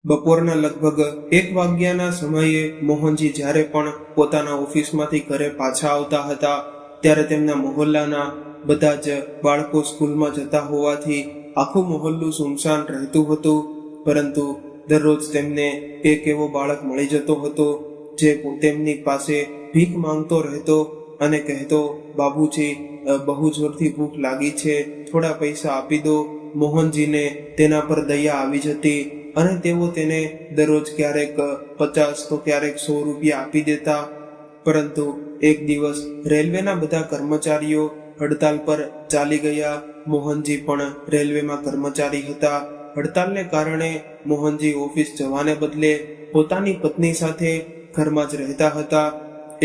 બપોરના લગભગ 1 વાગ્યાના સમયે મોહનજી જ્યારે પણ પોતાના ઓફિસમાંથી ઘરે પાછા આવતા હતા ત્યારે તેમના મહોલ્લાના બધા જ બાળકો સ્કૂલમાં જતા હોવાથી આખું મહોલ્લું સુમસાન રહેતું હતું. પરંતુ દરરોજ તેમને એક એવો બાળક મળી જતો હતો જે તેમની પાસે ભીખ માંગતો રહેતો અને કહેતો, બાબુજી, બહુ જોરથી ભૂખ લાગી છે, થોડા પૈસા આપી દો. મોહનજીને તેના પર દયા આવી જતી અને તેઓ તેને દરરોજ ક્યારેક 50 તો ક્યારેક 100 રૂપિયા આપી દેતા. પરંતુ એક દિવસ રેલવેના બધા કર્મચારીઓ હડતાલ પર ચાલી ગયા. મોહનજી પણ રેલવેમાં કર્મચારી હતા. હડતાલને કારણે મોહનજી ઓફિસ જવાને બદલે પોતાની પત્ની સાથે ઘરમાં જ રહેતા હતા.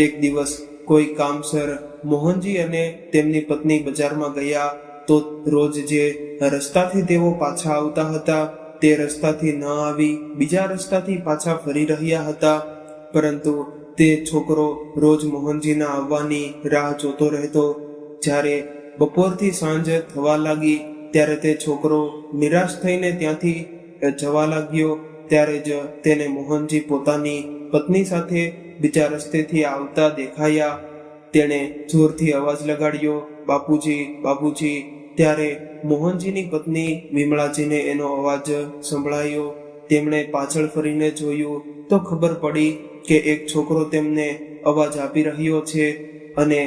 એક દિવસ કોઈ કામસર મોહનજી અને તેમની પત્ની બજારમાં ગયા તો રોજ જે રસ્તાથી તેઓ પાછા આવતા હતા તે રસ્તાથી ન આવી બીજા રસ્તાથી પાછા ફરી રહ્યા હતા. પરંતુ તે છોકરો રોજ મોહનજીના આવવાની રાહ જોતો રહેતો. જ્યારે બપોરથી સાંજ થવા લાગી ત્યારે તે છોકરો નિરાશ થઈને ત્યાંથી જવા લાગ્યો. ત્યારે જ તેને મોહનજી પોતાની પત્ની સાથે બીજા રસ્તેથી આવતા દેખાયા. તેણે જોરથી અવાજ લગાડ્યો, બાપુજી, બાપુજી. ત્યારે મોહનજીની પત્ની વિમળાજીને એનો અવાજ સંભળાયો. તેમણે પાછળ ફરીને જોયું તો ખબર પડી કે એક છોકરો તેમને અવાજ આપી રહ્યો છે અને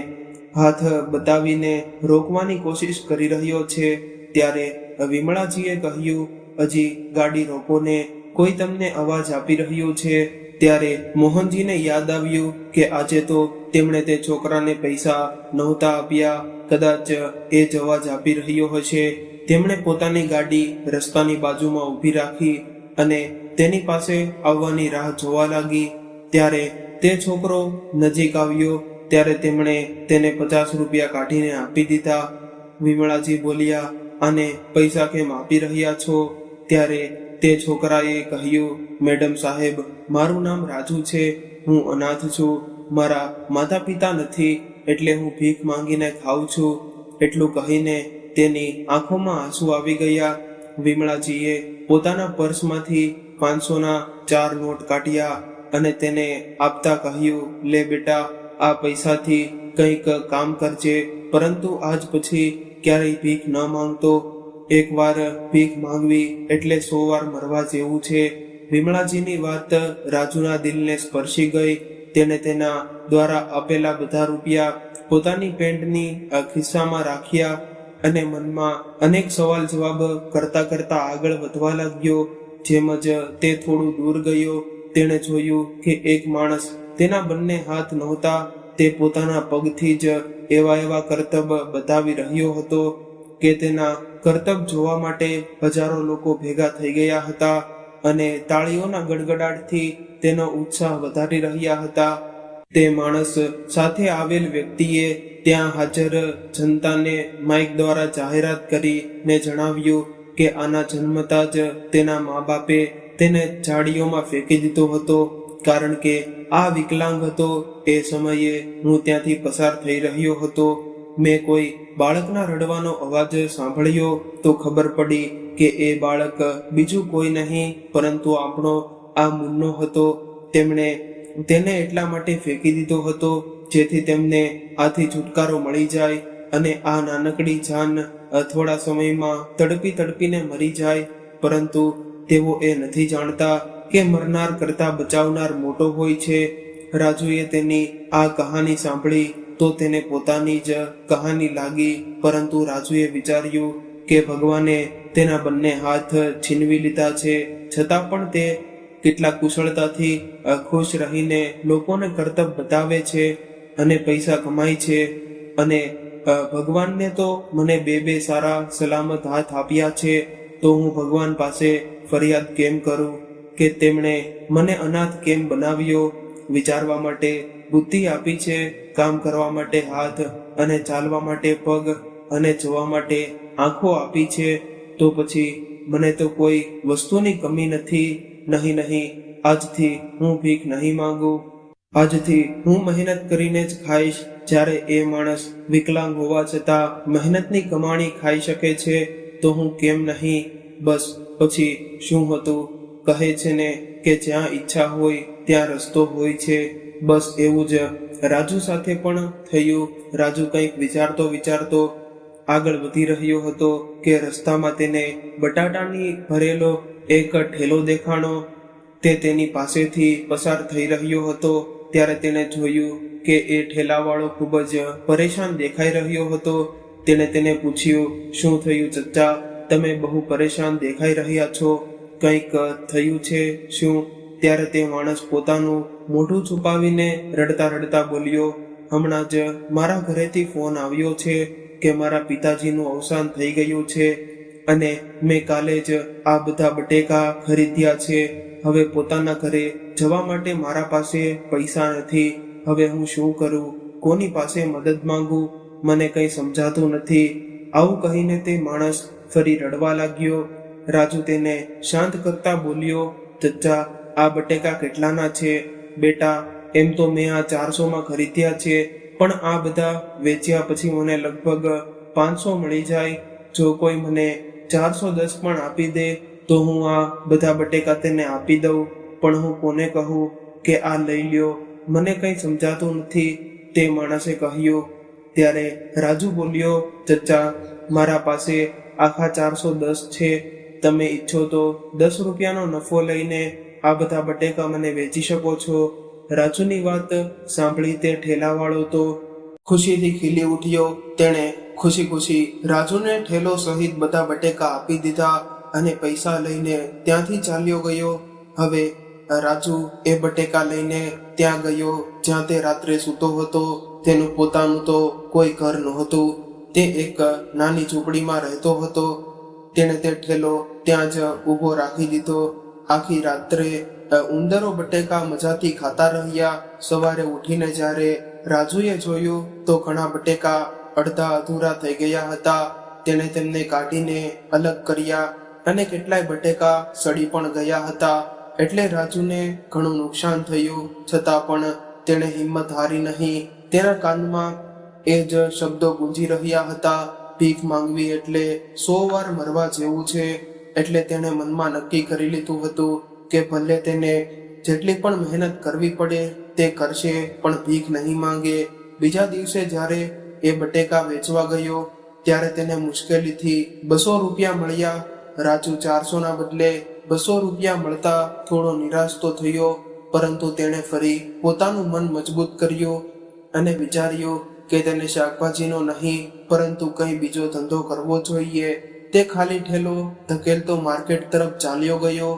હાથ બતાવીને રોકવાની કોશિશ કરી રહ્યો છે. ત્યારે વિમળાજીએ કહ્યું, હજી ગાડી રોકોને, કોઈ તમને અવાજ આપી રહ્યું છે. ત્યારે મોહનજીને યાદ આવ્યું કે આજે તો તેમણે તે છોકરાને પૈસા નહોતા આપ્યા. કદાચ એ જ અવાજ આપી રહ્યો હશે. તેમણે પોતાની ગાડી રસ્તાની બાજુમાં ઊભી રાખી અને તેની પાસે આવવાની રાહ જોવા લાગી. ત્યારે તે છોકરો નજીક આવ્યો ત્યારે તેમણે તેને 50 રૂપિયા કાઢીને આપી દીધા. વિમળાજી બોલ્યા, આને પૈસા કેમ આપી રહ્યા છો? ત્યારે તે છોકરાએ કહ્યું, મેડમ સાહેબ, મારું નામ રાજુ છે, હું અનાથ છું, મારા માતા પિતા નથી, એટલે હું ભીખ માંગીને ખાઉં છું. એટલું કહીને તેની આંખોમાં આંસુ આવી ગયા. વિમળાજીએ પોતાના પર્સમાંથી 500ના 4 નોટ કાઢ્યા અને તેને આપતા કહ્યું, લે બેટા, આ પૈસાથી કંઈક કામ કરજે, પરંતુ આજ પછી ક્યારેય ભીખ ન માંગતો. એકવાર ભીખ માંગવી એટલે 100 વાર મરવા જેવું છે. વિમળાજીની વાત રાજુના દિલને સ્પર્શી ગઈ. તેને તેના દ્વારા આપેલા બધા રૂપિયા પોતાની પેન્ટની ખિસ્સામાં રાખ્યા અને મનમાં અનેક સવાલ જવાબ કરતા કરતા આગળ વધવા લાગ્યો. જેમ જ તે થોડું દૂર ગયો તેણે જોયું કે એક માણસ, તેના બંને હાથ નહોતા, તે પોતાના પગથી જ એવા કરતબ બતાવી રહ્યો હતો કે તેના કરતબ જોવા માટે હજારો લોકો ભેગા થઈ ગયા હતા અને તાળીઓના ગડગડાટથી તેનો ઉત્સાહ વધારી રહ્યા હતા. તે માણસ સાથે આવેલ વ્યક્તિએ ત્યાં હાજર જનતાને માઇક દ્વારા જાહેરાત કરીને જણાવ્યું કે આના જન્મતા જ તેના મા બાપે તેને ઝાડીઓમાં ફેંકી દીધો હતો, કારણ કે આ વિકલાંગ હતો. એ સમયે હું ત્યાંથી પસાર થઈ રહ્યો હતો. મેં કોઈ બાળકના રડવાનો અવાજ સાંભળ્યો તો ખબર પડી કે એ બાળક બીજું કોઈ નહીં પરંતુ આપણો આ મુન્નો હતો. તેમણે તેને એટલા માટે ફેંકી દીધો હતો જેથી તેમને આથી છુટકારો મળી જાય અને આ નાનકડી જાન થોડા સમયમાં તડપીને મરી જાય. પરંતુ તેઓ એ નથી જાણતા કે મરનાર કરતા બચાવનાર મોટો હોય છે. રાજુએ તેની આ કહાની સાંભળી તો તેને પોતાની જ કહાની લાગી, પરંતુ રાજુએ વિચાર્યું કે ભગવાને તેના બંને હાથ છીનવી લીધા છે, છતાં પણ તે કેટલા કુશળતાથી ખુશ રહીને લોકોને કરતબ બતાવે છે અને પૈસા કમાય છે. અને ભગવાનને તો મને બે સારા સલામત હાથ આપ્યા છે, તો હું ભગવાન પાસે ફરિયાદ કેમ કરું કે તેમણે મને અનાથ કેમ બનાવ્યો? વિચારવા માટે બુદ્ધિ આપી છે, કામ કરવા માટે હાથ અને ચાલવા માટે પગ અને જોવા માટે આંખો આપી છે, તો પછી મને તો કોઈ વસ્તુની કમી નથી. નહીં, આજથી હું ભીખ નહીં માંગુ. આજથી હું મહેનત કરીને જ ખાઈશ. જ્યારે એ માણસ વિકલાંગ હોવા છતાં મહેનતની કમાણી ખાઈ શકે છે તો હું કેમ નહીં? બસ પછી શું હતું? કહે છે ને કે જ્યાં ઈચ્છા હોય ત્યાં રસ્તો હોય છે. બસ એવું જ રાજુ સાથે પણ થયું. રાજુ કંઈક વિચારતો આગળ વધી રહ્યો હતો કે રસ્તામાં તેને બટાટાની ભરેલો એક ઠેલો દેખાણો. તે તેની પાસેથી પસાર થઈ રહ્યો હતો ત્યારે તેણે જોયું કે એ ઠેલાવાળો ખૂબ જ પરેશાન દેખાઈ રહ્યો હતો. તેણે તેને પૂછ્યું, શું થયું ચચ્ચા? તમે બહુ પરેશાન દેખાઈ રહ્યા છો. કંઈક થયું છે શું? ત્યારે તે માણસ પોતાનું મોઢું છુપાવીને રડતા બોલ્યો, હમણાં જ મારા ઘરેથી ફોન આવ્યો છે કે મારા પિતાજીનું અવસાન થઈ ગયું છે અને મેં કાલે જ આ બધા બટેકા ખરીદ્યા છે. હવે પોતાના ઘરે જવા માટે મારા પાસે પૈસા નથી. હવે હું શું કરું? કોની પાસે મદદ માંગુ? મને કંઈ સમજાતું નથી. આવું કહીને તે માણસ ફરી રડવા લાગ્યો. રાજુ તેને શાંત કરતા બોલ્યો, ચચ્ચા, આ બટેકા કેટલાના છે? બેટા, એમ તો મેં આ 400માં ખરીદ્યા છે, પણ આ બધા વેચ્યા પછી મને લગભગ 500 મળી જાય. જો કોઈ મને 410 પણ આપી દે તો હું આ બધા બટેકા તેને આપી દઉં, પણ હું કોને કહું કે આ લઈ લ્યો? મને કંઈ સમજાતું નથી, તે માણસે કહ્યું. ત્યારે રાજુ બોલ્યો, ચચ્ચા, મારા પાસે આખા 410 છે. તમે ઈચ્છો તો 10 રૂપિયાનો નફો લઈને આ બધા બટેકા મને વેચી શકો છો. રાજુની વાત સાંભળી તે ઠેલાવાળો તો ખુશીથી ખીલી ઉઠ્યો. તેણે ખુશી રાજુને ઠેલો સહિત બધા બટેકા આપી દીધા અને પૈસા લઈને ત્યાંથી ચાલ્યો ગયો. હવે રાજુ એ બટેકા લઈને ત્યાં ગયો જ્યાં તે રાત્રે સૂતો હતો. તેનું પોતાનું તો કોઈ ઘર નહોતું. તે એક નાની ઝૂંપડીમાં રહેતો હતો. તેણે તે ઠેલો ત્યાં જ ઊભો રાખી દીધો. આખી રાત્રે ઉંદરો બટેકા મજાથી ખાતા રહ્યા. સવારે ઉઠીને જ્યારે રાજુએ જોયું તો ઘણા બટેકા અડધા અધૂરા થઈ ગયા હતા. તેણે તેમને કાઢીને અલગ કર્યા અને કેટલાય બટેકા સડી પણ ગયા હતા. એટલે રાજુને ઘણું નુકસાન થયું. છતાં પણ તેણે હિંમત હારી નહીં. તેના કાનમાં એ જ શબ્દો ગુંજી રહ્યા હતા, ભીખ માંગવી એટલે 100 વાર મરવા જેવું છે. એટલે તેણે મનમાં નક્કી કરી લીધું હતું કે ભલે તેને જેટલી પણ મહેનત કરવી પડે તે કરશે, પણ ભીખ નહીં માંગે. બીજા દિવસે જ્યારે એ બટેકા વેચવા ગયો ત્યારે તેને મુશ્કેલીથી 200 રૂપિયા મળ્યા. રાજુ 400ના બદલે 200 રૂપિયા મળતા થોડો નિરાશ તો થયો, પરંતુ તેણે ફરી પોતાનું મન મજબૂત કર્યું અને વિચાર્યું કે તેને શાકભાજીનો નહીં પરંતુ કંઈ બીજો ધંધો કરવો જોઈએ. તે ખાલી ઠેલો ધકેલતો માર્કેટ તરફ ચાલ્યો ગયો.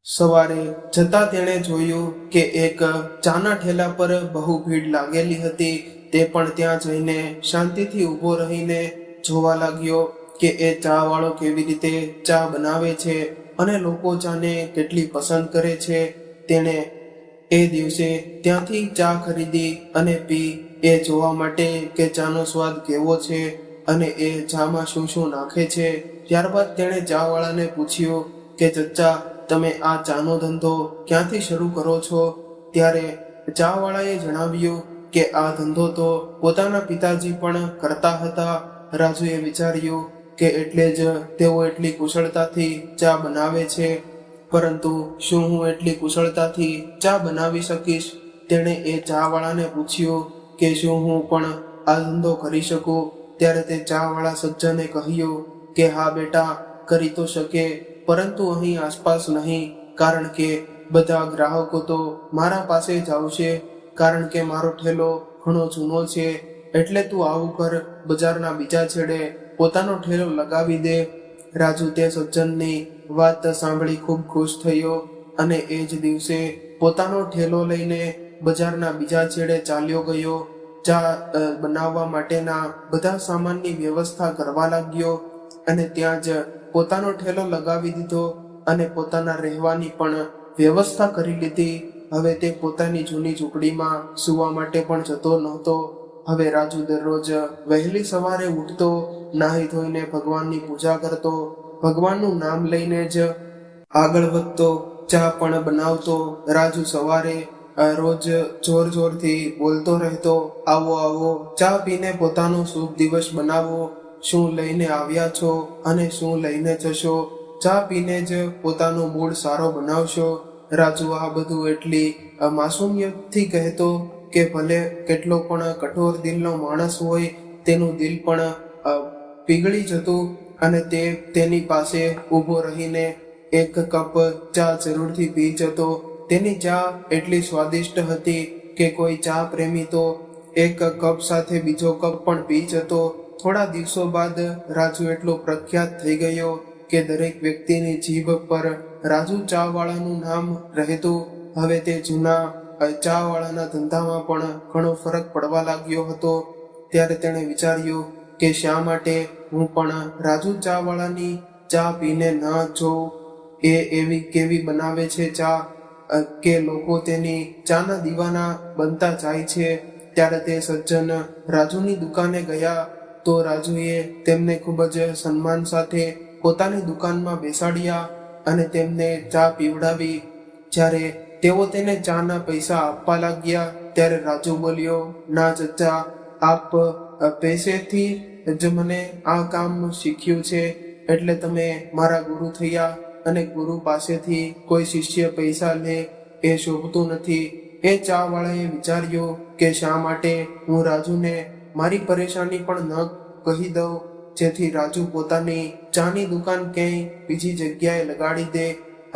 સવારે જતા તેણે જોયું કે એક ચાના ઠેલા પર બહુ ભીડ લાગેલી હતી. તે પણ ત્યાં જઈને શાંતિથી ઊભો રહીને જોવા લાગ્યો કે એ ચા વાળો કેવી રીતે ચા બનાવે છે અને લોકો ચાને કેટલી પસંદ કરે છે. તેણે એ દિવસે ત્યાંથી ચા ખરીદી અને પી, એ જોવા માટે કે ચાનો સ્વાદ કેવો છે અને એ ચામાં શું નાખે છે. ત્યારબાદ તેણે ચા વાળાને પૂછ્યું કે ચચ્ચા, તમે આ ચાનો ધંધો ક્યાંથી શરૂ કરો છો? ત્યારે ચા વાળાએ જણાવ્યું કે આ ધંધો તો પોતાના પિતાજી પણ કરતા હતા. રાજુએ વિચાર્યું કે એટલે જ તેઓ એટલી કુશળતાથી ચા બનાવે છે, પરંતુ શું હું એટલી કુશળતાથી ચા બનાવી શકીશ? તેણે એ ચા વાળાને પૂછ્યું કે શું હું પણ આ ધંધો કરી શકું? ત્યારે તે ચા વાળા સજ્જને કહ્યું કે હા બેટા, કરી તો શકે, પરંતુ અહીં આસપાસ નહીં, કારણ કે બધા ગ્રાહકો તો મારા પાસે જ આવશે, કારણ કે મારો ઠેલો ઘણો જૂનો છે. એટલે તું આવું કર, બજારના બીજા છેડે પોતાનો ઠેલો લગાવી દે. રાજુ તે સજ્જનની વાત સાંભળી ખૂબ ખુશ થયો અને એ જ દિવસે પોતાનો ઠેલો લઈને બજારના બીજા છેડે ચાલ્યો ગયો. ચા બનાવવા માટેના બધા સામાનની વ્યવસ્થા કરવા લાગ્યો અને ત્યાં જ પોતાનો ઠેલો લગાવી દીધો અને પોતાના રહેવાની પણ વ્યવસ્થા કરી લીધી. હવે તે પોતાની જૂની ઝૂંપડીમાં સૂવા માટે પણ જતો નહોતો. હવે રાજુ દરરોજ વહેલી સવારે ઉઠતો, નાહી ધોઈને ભગવાનની પૂજા કરતો, ભગવાનનું નામ લઈને જ આગળ વધતો, ચા પણ બનાવતો. રાજુ સવારે રોજ જોરથી બોલતો રહેતો, આવો આવો, ચા પીને પોતાનો શુભ દિવસ બનાવો. શું લઈને આવ્યા છો અને શું લઈને જશો? ચા પીને જ પોતાનો મૂડ સારો બનાવશો. રાજુ આ બધું એટલી માસૂમિયતથી કહેતો કે ભલે કેટલો પણ કઠોર દિલનો માણસ હોય, તેનું દિલ પણ પીગળી જતું અને તે તેની પાસે ઊભો રહીને એક કપ ચા જરૂરથી પી જતો. તેની ચા એટલી સ્વાદિષ્ટ હતી કે કોઈ ચા પ્રેમી તો એક કપ સાથે બીજો કપ પણ પી જતો. થોડા દિવસો બાદ રાજુ એટલો પ્રખ્યાત થઈ ગયો કે દરેક વ્યક્તિની જીભ પર રાજુ ચા વાળાનું નામ રહેતું. હવે તે જૂના ચા વાળાના ધંધામાં પણ ઘણો ફરક પડવા લાગ્યો હતો. ત્યારે તેણે વિચાર્યું કે શા માટે હું પણ રાજુ ચા વાળાની ચા પીને ન જોઉં. એ એવી કેવી બનાવે છે ચા કે લોકો તેની ચાના દીવાના બનતા જાય છે. ત્યારે તે સજ્જન રાજુની દુકાને ગયા તો રાજુએ તેમને ખૂબ જ સન્માન સાથે પોતાની દુકાનમાં બેસાડ્યા અને તેમને ચા પીવડાવી. જ્યારે તેઓ તેને ચાના પૈસા આપવા લાગ્યા ત્યારે રાજુ બોલ્યો, ના ચચા, આપ પૈસેથી જ મને આ કામ શીખ્યું છે, એટલે તમે મારા ગુરુ થયા અને ગુરુ પાસેથી કોઈ શિષ્ય પૈસા લે એ શોભતું નથી. એ ચા વાળાએ વિચાર્યું કે શા માટે હું રાજુને મારી પરેશાની પણ ન કહી દઉં, જેથી રાજુ પોતાની ચાની દુકાન ક્યાંય બીજી જગ્યાએ લગાડી દે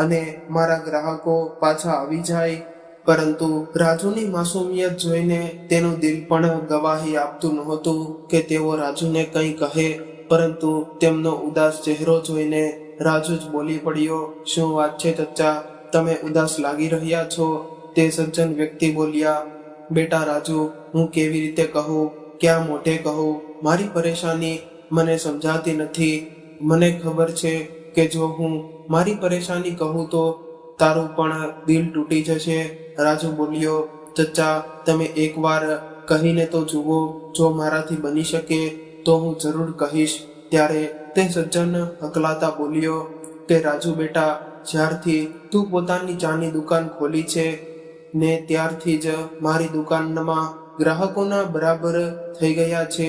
અને મારા ગ્રાહકો પાછા આવી જાય. પરંતુ રાજુની માસૂમિયત જોઈને તેનું દિલ પણ ગવાહી આપતું નહોતું કે તેઓ રાજુને કંઈ કહે. પરંતુ તેમનો ઉદાસ ચહેરો જોઈને રાજુ જ બોલી પડ્યો, શું વાત છે ચચ્ચા, તમે ઉદાસ લાગી રહ્યા છો? તે સજ્જન વ્યક્તિ બોલ્યા, બેટા રાજુ, હું કેવી રીતે કહું, ક્યાં મોઢે કહું? મારી પરેશાની મને સમજાતી નથી. મને ખબર છે કે જો હું મારી પરેશાની કહું તો તારું પણ દિલ તૂટી જશે. રાજુ બોલ્યો, ચચ્ચા, તમે એકવાર કહીને તો જુઓ, જો મારાથી બની શકે તો હું જરૂર કહીશ. ત્યારે તે સજ્જન હકલાતા બોલ્યો કે રાજુ બેટા, જ્યારથી તું પોતાની ચાની દુકાન ખોલી છે ને ત્યારથી જ મારી દુકાનમાં ગ્રાહકોના બરાબર થઈ ગયા છે.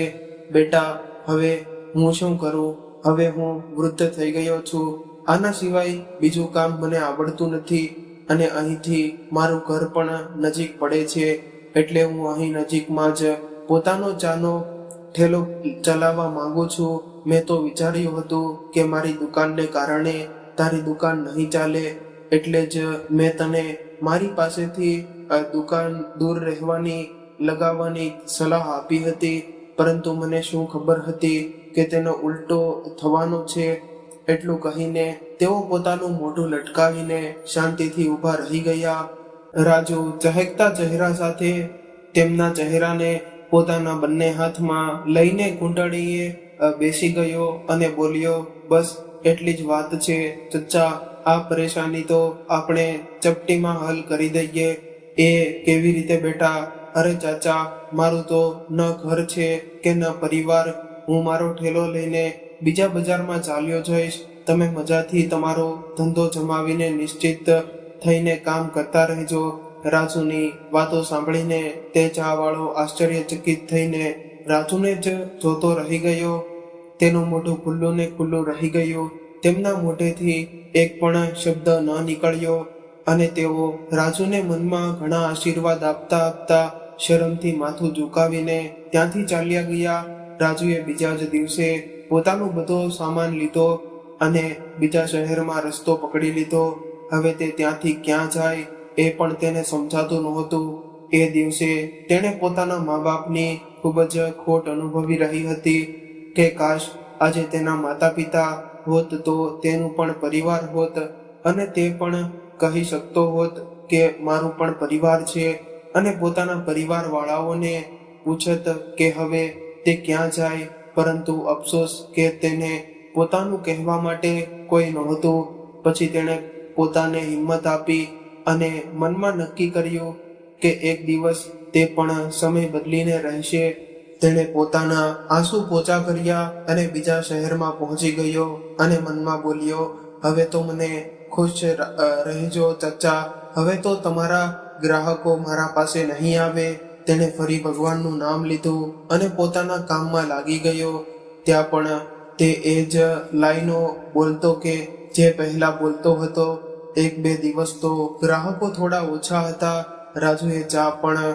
બેટા, હવે હું શું કરું? હવે હું વૃદ્ધ થઈ ગયો છું. આના સિવાય બીજું કામ મને આવડતું નથી અને અહીંથી મારું ઘર પણ નજીક પડે છે, એટલે હું અહીં નજીકમાં જ પોતાનો ચાનો ઠેલો ચલાવવા માંગુ છું. મેં તો વિચાર્યું હતું કે મારી દુકાનને કારણે તારી દુકાન નહીં ચાલે, એટલે જ મેં તને મારી પાસેથી દુકાન દૂર રહેવાની લગાવવાની સલાહ આપી હતી. પરંતુ મને શું ખબર હતી કે તેનો ઉલટો થવાનો છે. એટલું કહીને તેઓ પોતાનું મોઢું લટકાવીને શાંતિથી ઊભા રહી ગયા. રાજુ ચહેકતા ચહેરા સાથે તેમના ચહેરાને પોતાના બંને હાથમાં લઈને કુંડળીએ બેસી ગયો અને બોલ્યો, બસ એટલી જ વાત છે ચચ્ચા, આ પરેશાની તો આપણે ચપટીમાં હલ કરી દઈએ. એ કેવી રીતે બેટા? અરે ચાચા, મારું તો ન ઘર છે કે ન પરિવાર. હું મારો ઠેલો લઈને બીજા બજારમાં ચાલ્યો જઈશ. તમે મજાથી તમારો ધંધો જમાવીને નિશ્ચિત થઈને કામ કરતા રહેજો. રાજુની વાતો સાંભળીને તે ચા વાળો આશ્ચર્યચકિત થઈને રાજુને જ જોતો રહી ગયો. તેનું મોઢું ખુલ્લું ને ખુલ્લું રહી ગયું. તેમના મોઢેથી એક પણ શબ્દ ન નીકળ્યો અને તેઓ રાજુને મનમાં ઘણા આશીર્વાદ આપતા આપતા શરમથી માથું ઝુકાવીને ત્યાંથી ચાલ્યા ગયા. રાજુએ બીજા જ દિવસે પોતાનો બધો સામાન લીધો અને બીજા શહેરમાં રસ્તો પકડી લીધો. હવે તે ત્યાંથી ક્યાં જાય એ પણ તેને સમજાતું નહોતું. એ દિવસે તેણે પોતાના મા બાપની ખૂબ જ ખોટ અનુભવી રહી હતી કે કાશ આજે તેના માતા પિતા હોત તો તેનું પણ પરિવાર હોત અને તે પણ કહી શકતો હોત કે મારું પણ પરિવાર છે, અને પોતાના પરિવાર વાળાઓને પૂછત કે હવે તે ક્યાં જાય. પરંતુ અફસોસ કે તેને પોતાનું કહેવા માટે કોઈ નહોતું. પછી તેણે પોતાને હિંમત આપી અને મનમાં નક્કી કર્યું કે એક દિવસ તે પણ સમય બદલીને રહેશે. તેણે પોતાના આંસુ પોચા કર્યા અને બીજા શહેરમાં પહોંચી ગયો અને મનમાં બોલ્યો, હવે તો મને ખુશ રહેજો ચચ્ચા, હવે તો તમારા ગ્રાહકો મારા પાસે નહીં આવે. તેણે ફરી ભગવાનનું નામ લીધું અને પોતાના કામમાં લાગી ગયો. ત્યાં પણ તે એ જ લાઈનો બોલતો કે જે પહેલા બોલતો હતો. એક બે દિવસ તો ગ્રાહકો થોડા ઓછા હતા. રાજુએ ચા પણ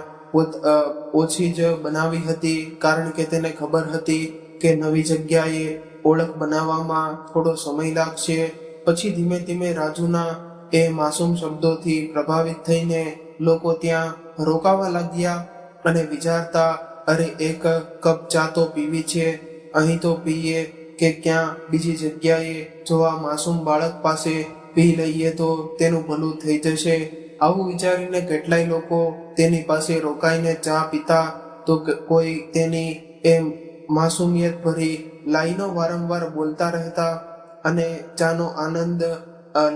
ઓછી જ બનાવી હતી, કારણ કે તેને ખબર હતી કે નવી જગ્યાએ ઓળખ બનાવવામાં થોડો સમય લાગશે. પછી ધીમે ધીમે રાજુના એ માસૂમ શબ્દોથી પ્રભાવિત થઈને લોકો ત્યાં રોકાવા લાગ્યા અને વિચારતા, અરે એક કપ ચા તો પીવી છે, અહીં તો પીએ કે ક્યાં બીજી જગ્યાએ. જો આ માસૂમ બાળક પાસે પી લઈએ તો તેનું ભલું થઈ જશે. આવું વિચારીને કેટલાય લોકો તેની પાસે રોકાઈને ચા પીતા, તો કોઈ તેની એમ માસૂમિયત ભરી લાઈનો વારંવાર બોલતા રહેતા અને ચાનો આનંદ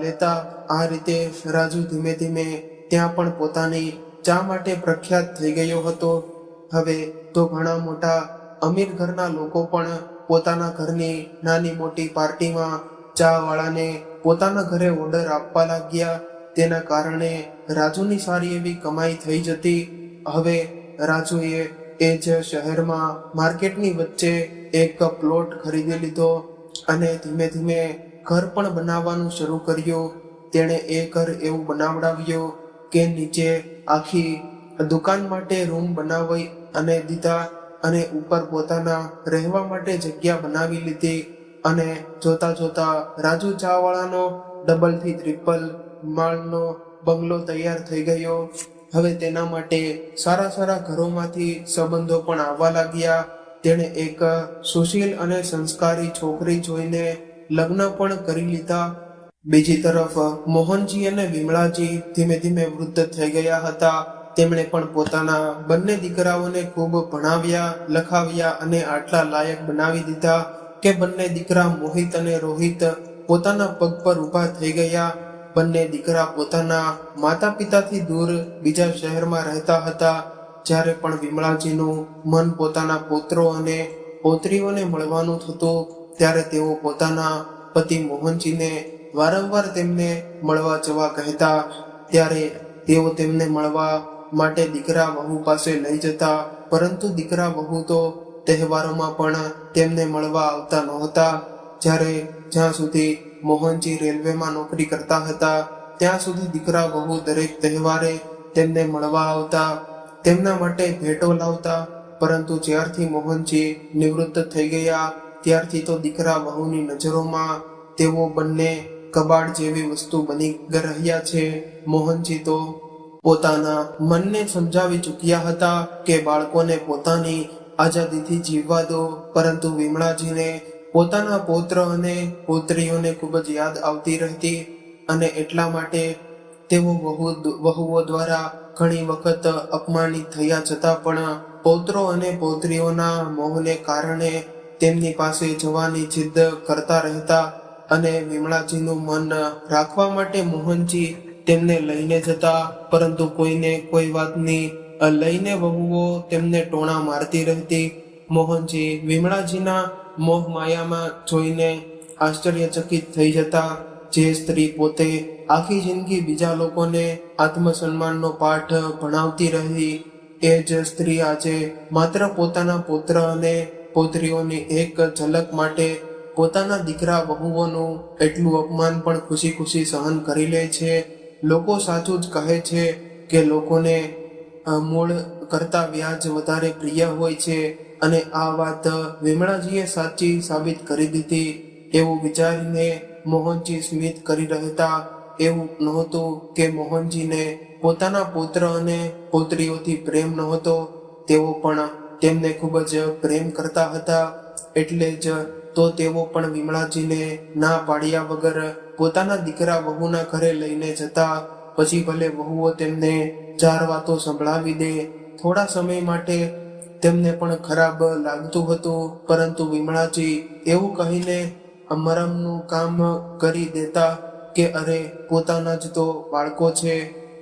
લેતા. આ રીતે રાજુ ધીમે ધીમે ત્યાં પણ પોતાની ચા માટે પ્રખ્યાત થઈ ગયો હતો. હવે તો ઘણા મોટા અમીર ઘરના લોકો પણ પોતાના ઘરની નાની મોટી પાર્ટીમાં ચા વાળાને પોતાના ઘરે ઓર્ડર આપવા લાગ્યા. તેના કારણે રાજુની સારી એવી કમાઈ થઈ જતી. હવે રાજુએ એ જ શહેરમાં માર્કેટની વચ્ચે એક પ્લોટ ખરીદી લીધો અને ધીમે ધીમે ઘર પણ બનાવવાનું શરૂ કર્યું. તેણે એ ઘર એવું બનાવડાવ્યું કે નીચે આખી દુકાન માટે રૂમ બનાવી અને દીધા અને ઉપર પોતાના રહેવા માટે જગ્યા બનાવી લીધી. અને જોતા જોતા રાજુ ચાવાળાનો ડબલ થી ટ્રિપલ માળનો બંગલો તૈયાર થઈ ગયો. હવે તેના માટે સારા સારા ઘરોમાંથી સંબંધો પણ આવવા લાગ્યા. તેણે એક સુશીલ અને સંસ્કારી છોકરી જોઈને લગ્ન પણ કરી લીધા. બીજી તરફ મોહનજી અને વિમળાજી ધીમે ધીમે વૃદ્ધ થઈ ગયા હતા. તેમણે પણ પોતાના બંને દીકરાઓને ખૂબ ભણાવ્યા, લખાવ્યા અને આટલા લાયક બનાવી દીધા કે બંને દીકરા મોહિત અને રોહિત પોતાના પગ પર ઊભા થઈ ગયા. બંને દીકરા પોતાના માતા પિતાથી દૂર બીજા શહેરમાં રહેતા હતા. જ્યારે પણ વિમળાજીનું મન પોતાના પુત્રો અને પૌત્રીઓને મળવાનું થતું, ત્યારે તેઓ પોતાના પતિ મોહનજીને વારંવાર તેમને મળવા જવા કહેતા. ત્યારે તેઓ તેમને મળવા માટે દીકરા વહુ પાસે લઈ જતા, પરંતુ દીકરા વહુ તો તહેવારોમાં પણ તેમને મળવા આવતા નહોતા. જ્યાં સુધી મોહનજી રેલવેમાં નોકરી કરતા હતા, ત્યાં સુધી દીકરા વહુ દરેક તહેવારે તેમને મળવા આવતા, તેમના માટે ભેટો લાવતા. પરંતુ જ્યારથી મોહનજી નિવૃત્ત થઈ ગયા, ત્યારથી તો દીકરા વહુની નજરોમાં તેઓ બંને કબાડ જેવી વસ્તુ બની રહ્યા છે. મોહનજી તો પોતાના મનને સમજાવી ચૂક્યા હતા કે બાળકોને પોતાની આઝાદીથી જીવવા દો, પરંતુ વિમળાજીને પોતાના પૌત્ર અને પૌત્રીઓને ખૂબ જ યાદ આવતી રહેતી અને એટલા માટે તેઓ વહુઓ દ્વારા ઘણી વખત અપમાનિત થયા છતાં પણ પૌત્રો અને પૌત્રીઓના મોહને કારણે તેમની પાસે જવાની જિદ્દ કરતા રહેતા અને વિમળાજીનું મન રાખવા માટે મોહનજી તેમને લઈને જતા. પરંતુ કોઈને કોઈ વાતની લઈને વહુઓ તેમને ટોણા મારતી રહેતી. મોહનજી વિમળાજીના મોહ માયામાં જોઈને આશ્ચર્યચકિત થઈ જતા. જે સ્ત્રી પોતે આખી જિંદગી બીજા લોકોને આત્મસન્માનનો પાઠ ભણાવતી રહી, એ જ સ્ત્રી આજે માત્ર પોતાના પુત્ર અને પૌત્રીઓની એક ઝલક માટે પોતાના દીકરા વહુઓનું એટલું અપમાન પણ ખુશી ખુશી સહન કરી લે છે. લોકો સાચું જ કહે છે કે લોકોને મૂળ કરતા વ્યાજ વધારે પ્રિય હોય છે, અને આ વાત વિમળાજીએ સાચી સાબિત કરી દીધી. એવું વિચારીને મોહનજી સ્મિત કરી રહેતા. એવું નહોતું કે મોહનજીને પોતાના પુત્ર અને પૌત્રીઓથી પ્રેમ નહોતો, તેઓ પણ તેમને ખૂબ જ પ્રેમ કરતા હતા. એટલે જ તો તેઓ પણ વિમળાજીને ના પાડ્યા વગર પોતાના દીકરા વહુના ઘરે લઈને જતા. પછી ભલે વહુઓ તેમને 4 વાતો સંભળાવી દે, થોડા સમય માટે તેમને પણ ખરાબ લાગતું હતું, પરંતુ વિમળાજી એવું કહીને મરમનું કામ કરી દેતા કે અરે, પોતાના જ તો બાળકો છે,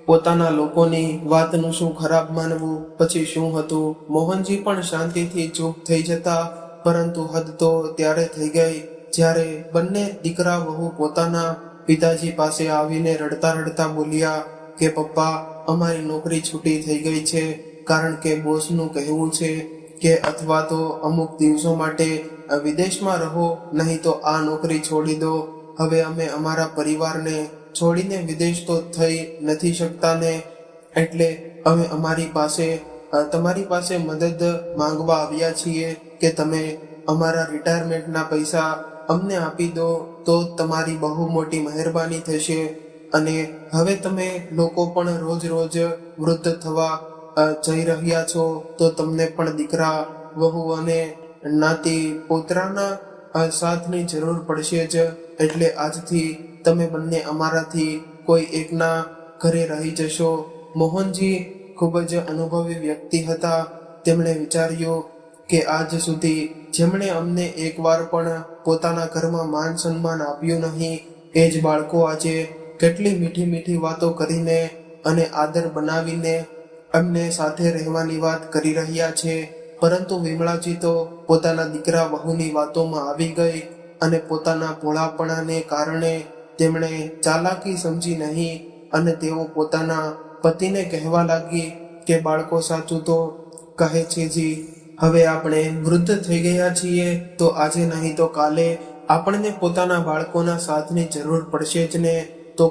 પોતાના લોકોની વાતનું શું ખરાબ માનવું, પછી શું હતું. મોહનજી પણ શાંતિથી ચૂપ થઈ જતા. પરંતુ હદ તો ત્યારે થઈ ગઈ જ્યારે બંને દીકરા વહુ પોતાના પિતાજી પાસે આવીને રડતા રડતા બોલ્યા કે પપ્પા, અમારી નોકરી છૂટી થઈ ગઈ છે, કારણ કે બોસનું કહેવું છે કે અથવા તો અમુક દિવસો માટે વિદેશમાં રહો, નહીં તો આ નોકરી છોડી દો. હવે અમે અમારા પરિવારને છોડીને વિદેશ તો થઈ નથી શકતા ને, એટલે અમે તમારી પાસે મદદ માંગવા આવ્યા છીએ કે તમે અમારા રિટાયરમેન્ટના પૈસા અમને આપી દો તો તમારી બહુ મોટી મહેરબાની થશે. અને હવે તમે લોકો પણ રોજ રોજ વૃદ્ધ થવા જઈ રહ્યા છો તો તમને પણ દીકરા, વહુ અને નાતી પોતરાના સાથની જરૂર પડશે જ. એટલે આજથી તમે બંને અમારાથી કોઈ એકના ઘરે રહી જશો. મોહનજી ખૂબ જ અનુભવી વ્યક્તિ હતા. તેમણે વિચાર્યું કે આજ સુધી જેમણે અમને એકવાર પણ પોતાના ઘરમાં માન સન્માન આપ્યું નહીં, એ જ બાળકો આજે કેટલી મીઠી મીઠી વાતો કરીને અને આદર બનાવીને અમને સાથે રહેવાની વાત કરી રહ્યા છે. પરંતુ વિમળાજી તો પોતાના દીકરા વહુની વાતોમાં આવી ગઈ અને પોતાના ભોળાપણાને કારણે તેમણે ચાલાકી સમજી નહીં અને તેઓ પોતાના પતિને કહેવા લાગી કે બાળકો સાચું તો કહે છે જી, હવે આપણે વૃદ્ધ થઈ ગયા છીએ તો આજે નહીં તો કાલે આપણને પોતાના બાળકોના સાથની જરૂર પડશે જ ને. તો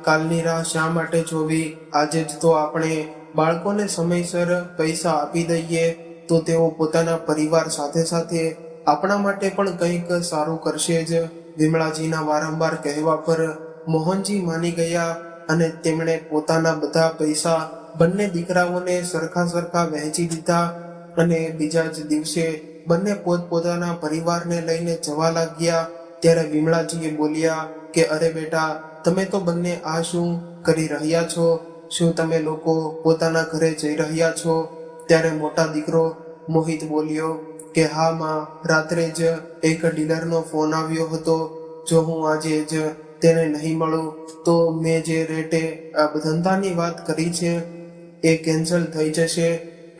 કાલની રાહ શા માટે જોવી? આજે જ તો આપણે બાળકોને સમયસર પૈસા આપી દઈએ તો તેઓ પોતાના પરિવાર સાથે સાથે આપણા માટે પણ કંઈક સારું કરશે જ. વિમળાજીના વારંવાર કહેવા પર મોહનજી માની ગયા અને તેમણે પોતાના બધા પૈસા બંને દીકરાઓને સરખા વહેંચી દીધા અને બીજા જ દિવસે બંને પોતપોતાના પરિવારને લઈને જવા લાગ્યા. ત્યારે વિમળાજીએ બોલ્યા કે અરે બેટા, તમે તો બંને આ શું કરી રહ્યા છો? શું તમે લોકો પોતાના ઘરે જઈ રહ્યા છો? ત્યારે મોટા દીકરો મોહિત બોલ્યો કે હા માં, રાત્રે જ એક ડીલરનો ફોન આવ્યો હતો. જો હું આજે જ તેને નહીં મળું તો મેં જે રેટે ધંધાની વાત કરી છે એ કેન્સલ થઈ જશે,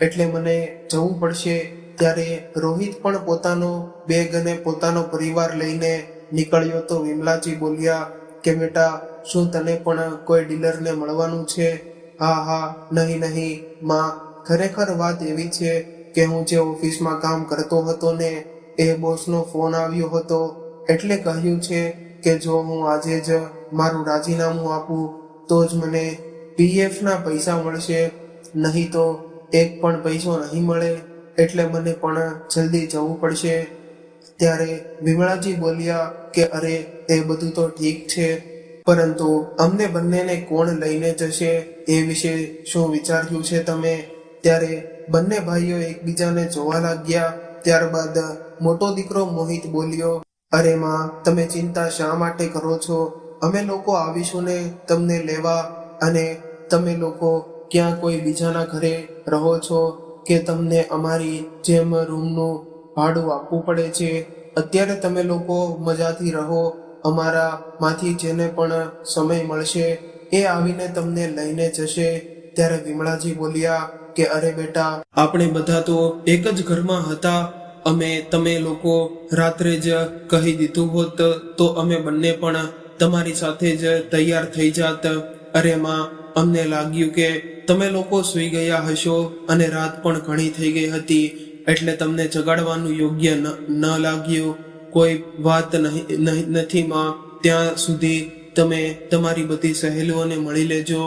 એટલે મને જવું પડશે. ત્યારે રોહિત પણ પોતાનો બેગ અને પોતાનો પરિવાર લઈને નીકળ્યો તો વિમલાજી બોલ્યા કે બેટા, શું તને પણ કોઈ ડીલરને મળવાનું છે? હા, નહીં માં, ખરેખર વાત એવી છે કે હું જે ઓફિસમાં કામ કરતો હતો ને એ બોસનો ફોન આવ્યો હતો, એટલે કહ્યું છે કે જો હું આજે જ મારું રાજીનામું આપું તો જ મને PF ના પૈસા મળશે, નહીં તો એક પણ પૈસો નહીં મળે, એટલે મને પણ જલ્દી જવું પડશે. ત્યારે વિમળાજી બોલ્યા કે અરે, એ બધું તો ઠીક છે, પરંતુ અમને બંનેને કોણ લઈને જશે એ વિશે શું વિચાર્યું છે તમે? ત્યારે બંને ભાઈઓ એકબીજાને જોવા લાગ્યા. ત્યારબાદ મોટો દીકરો મોહિત બોલ્યો, અરે માં, તમે ચિંતા શા માટે કરો છો? અમે લોકો આવીશું ને તમને લેવા. અને તમે લોકો ક્યાં કોઈ બીજાના ઘરે રહો છો કે તમને અમારી જેમ રૂમનું ભાડું આપવું પડે છે? અત્યારે તમે લોકો મજાથી રહો. અમારા માંથી જેને પણ સમય મળશે એ આવીને તમને લઈને જશે. ત્યારે વિમળાજી બોલ્યા કે અરે બેટા, આપણે બધા તો એક જ ઘરમાં હતા. તમે લોકો રાત્રે જ કહી દીધું હોત તો અમે બંને પણ તમારી સાથે જ તૈયાર થઈ જાત. અરે માં, અમને લાગ્યું કે તમે લોકો સૂઈ ગયા હશો અને રાત પણ ઘણી થઈ ગઈ હતી, એટલે તમને જગાડવાનું યોગ્ય ન લાગ્યું. કોઈ વાત નથી માં, ત્યાં સુધી તમે તમારી બધી સહેલીઓને મળી લેજો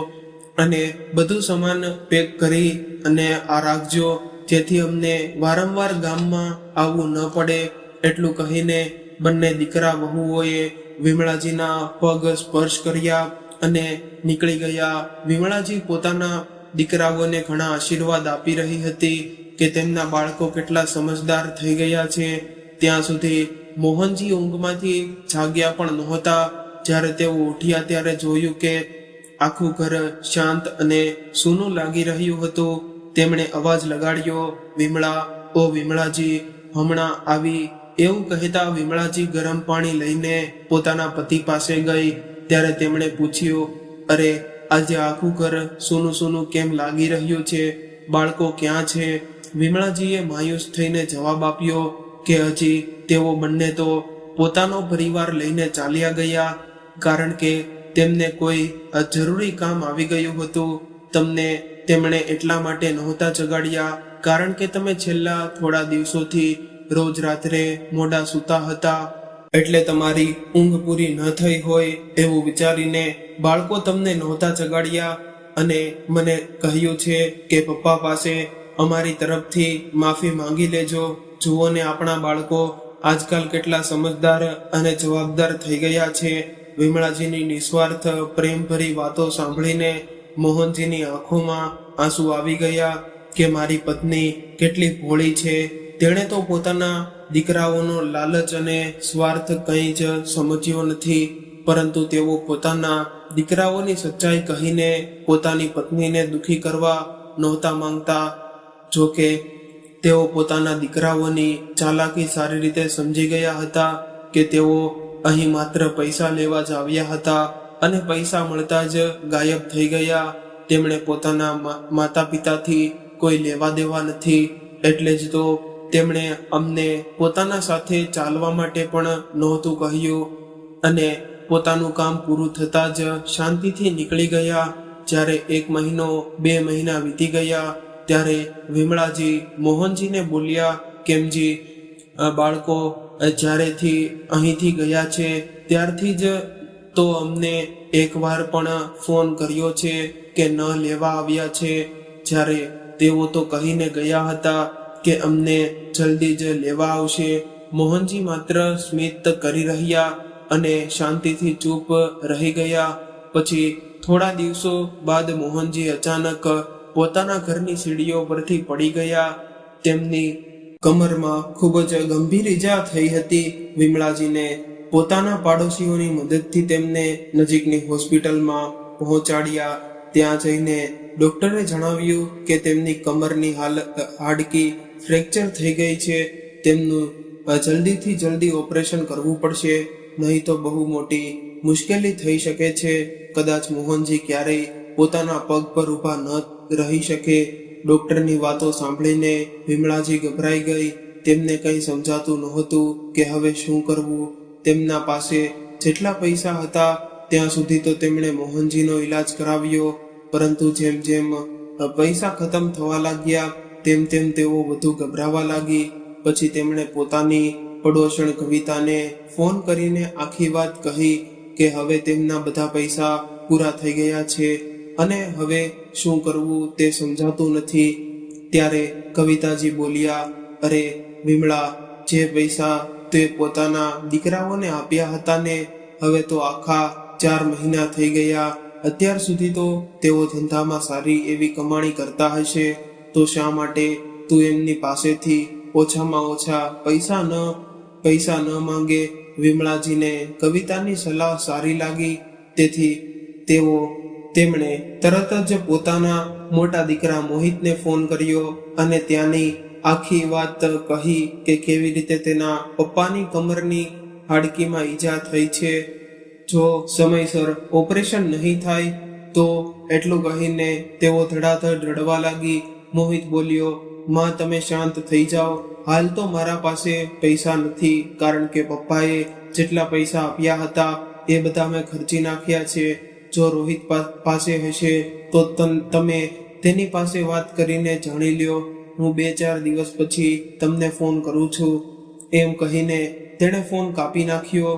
અને બધું સામાન પેક કરી અને આ રાખજો, જેથી અમને વારંવાર ગામમાં આવવું ન પડે. એટલું કહીને બંને દીકરા વહુઓએ વિમળાજીના પગ સ્પર્શ કર્યા અને નીકળી ગયા. વિમળાજી પોતાના દીકરાઓને ઘણા આશીર્વાદ આપી રહી હતી કે તેમના બાળકો કેટલા સમજદાર થઈ ગયા છે. ત્યાં સુધી મોહનજી ઊંઘમાંથી જાગ્યા પણ નહોતા. જ્યારે તેઓ ઉઠ્યા ત્યારે જોયું કે આખું ઘર શાંત અને સૂનું લાગી રહ્યું હતું. તેમણે અવાજ લગાડ્યો, વિમળા, ઓ વિમળાજી, હમણાં આવી. એવું કહેતા વિમળાજી ગરમ પાણી લઈને પોતાના પતિ પાસે ગઈ. ત્યારે તેમણે પૂછ્યું, અરે, આજે આખું ઘર સૂનું કેમ લાગી રહ્યું છે? બાળકો ક્યાં છે? વિમળાજીએ માયુસ થઈને જવાબ આપ્યો કે હજી તેઓ બંને તો પોતાનો પરિવાર લઈને ચાલ્યા ગયા, કારણ કે તેમને કોઈ જરૂરી કામ આવી ગયું હતું. તેમણે એટલા માટે નહોતા જગાડ્યા કારણ કે તમે છેલ્લા થોડા દિવસોથી રોજ રાત્રે મોડા સૂતા હતા. એટલે તમારી ઊંઘ પૂરી ન થઈ હોય એવું વિચારીને બાળકો તમને નહોતા જગાડ્યા અને મને કહ્યું છે કે પપ્પા પાસે અમારી તરફથી માફી માંગી લેજો. જુઓ ને આપણા બાળકો આજકાલ કેટલા સમજદાર અને જવાબદાર થઈ ગયા છે. વિમળાજીની નિસ્વાર્થ પ્રેમભરી વાતો સાંભળીને મોહનજીની આંખોમાં આંસુ આવી ગયા કે મારી પત્ની કેટલી ભોળી છે. તેણે તો પોતાના દીકરાઓનો લાલચ અને સ્વાર્થ કંઈ જ સમજ્યો નથી, પરંતુ તેઓ પોતાના દીકરાઓની સચ્ચાઈ કહીને પોતાની પત્નીને દુખી કરવા નહોતા માંગતા. જો કે તેઓ પોતાના દીકરાઓની ચાલાકી સારી રીતે સમજી ગયા હતા કે તેઓ અહીં માત્ર પૈસા લેવા જ આવ્યા હતા અને પૈસા મળતા જ ગાયબ થઈ ગયા. તેમણે પોતાના માતા પિતાથી કોઈ લેવા દેવા નથી, એટલે જ તો તેમણે અમને પોતાના સાથે ચાલવા માટે પણ નહોતું કહ્યું અને પોતાનું કામ પૂરું થતાં જ શાંતિથી નીકળી ગયા. જ્યારે 1 મહિનો 2 મહિના વીતી ગયા ત્યારે વિમળાજી મોહનજીને બોલ્યા, કેમજી બાળકો જ્યારેથી અહીંથી ગયા છે ત્યારથી જ તો અમને એકવાર પણ ફોન કર્યો છે કે ન લેવા આવ્યા છે, જ્યારે તેઓ તો કહીને ગયા હતા કે અમને જલ્દી જ લેવા આવશે. મોહનજી માત્ર સ્મિત કરી રહ્યા અને શાંતિથી ચૂપ રહી ગયા. પછી થોડા દિવસો બાદ મોહનજી અચાનક પોતાના ઘરની સીડીઓ પરથી પડી ગયા. તેમની કમરમાં ખૂબ જ ગંભીર ઈજા થઈ હતી. વિમળાજીને પોતાના પાડોશીઓની મદદથી તેમને નજીકની હોસ્પિટલમાં પહોંચાડ્યા. ત્યાં જઈને ડોક્ટરે જણાવ્યું કે તેમની કમરની હાડકી ફ્રેક્ચર થઈ ગઈ છે. તેમનું જલ્દીથી જલ્દી ઓપરેશન કરવું પડશે, નહીં તો બહુ મોટી મુશ્કેલી થઈ શકે છે. કદાચ મોહનજી ક્યારેય પોતાના પગ પર ઊભા ન રહી શકે. ડોક્ટરની વાતો સાંભળીને વિમળાજી ગભરાઈ ગઈ. તેમને કંઈ સમજાતું નહોતું કે હવે શું કરવું. તેમના પાસે જેટલા પૈસા હતા ત્યાં સુધી તો તેમણે મોહનજીનો ઈલાજ કરાવ્યો, પરંતુ જેમ જેમ પૈસા ખતમ થવા લાગ્યા તેમ તેમ તેઓ વધુ ગભરાવા લાગી. પછી તેમણે પોતાની પડોશણ કવિતાને ફોન કરીને આખી વાત કહી કે હવે તેમના બધા પૈસા પૂરા થઈ ગયા છે અને હવે શું કરવું તે સમજાતું નથી. ત્યારે કવિતાજી બોલ્યા, અરે વિમળા, જે પૈસા તે પોતાના દીકરાઓને આપ્યા હતા ને, હવે તો આખા 4 મહિના થઈ ગયા. અત્યાર સુધી તો તેઓ ધંધામાં સારી એવી કમાણી કરતા હશે, તો શા માટે તું એમની પાસેથી ઓછામાં ઓછા પૈસા ન માંગે? વિમળાજીને કવિતાની સલાહ સારી લાગી, તેથી તેમણે તરત જ પોતાના મોટા દીકરા મોહિતને ફોન કર્યો અને ત્યાંની આખી વાત કહી કે કેવી રીતે તેના પપ્પાની કમરની હાડકીમાં ઈજા થઈ છે. જો સમયસર ઓપરેશન નહીં થાય તો, એટલું કહીને તેઓ ધડાધડ રડવા લાગી. મોહિત બોલ્યો, માં તમે શાંત થઈ જાઓ. હાલ તો મારા પાસે પૈસા નથી, કારણ કે પપ્પાએ જેટલા પૈસા આપ્યા હતા એ બધા મેં ખર્ચી નાખ્યા છે. જો રોહિત પાસે હશે તો તમે તેની પાસે વાત કરીને જાણી લ્યો. હું 2-4 દિવસ પછી તમને ફોન કરું છું. એમ કહીને તેણે ફોન કાપી નાખ્યો.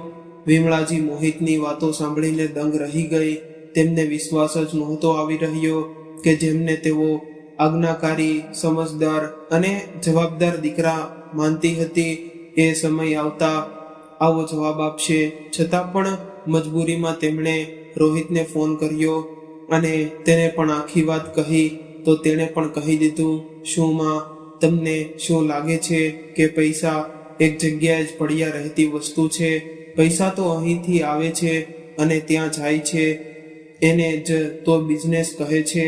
વિમળાજી મોહિતની વાતો સાંભળીને દંગ રહી ગઈ. તેમને વિશ્વાસ જ નહોતો આવી રહ્યો કે જેમને તેઓ આજ્ઞાકારી, સમજદાર અને જવાબદાર દીકરા માનતી હતી એ સમય આવતા આવો જવાબ આપશે. છતાં પણ મજબૂરીમાં તેમણે રોહિતને ફોન કર્યો અને તેને પણ આખી વાત કહી. તો તેણે પણ કહી દીધું, શું માં, તમને શું લાગે છે કે પૈસા એક જગ્યાએ જ પડ્યા રહેતી વસ્તુ છે? પૈસા તો અહીંથી આવે છે અને ત્યાં જાય છે. એને જ તો બિઝનેસ કહે છે.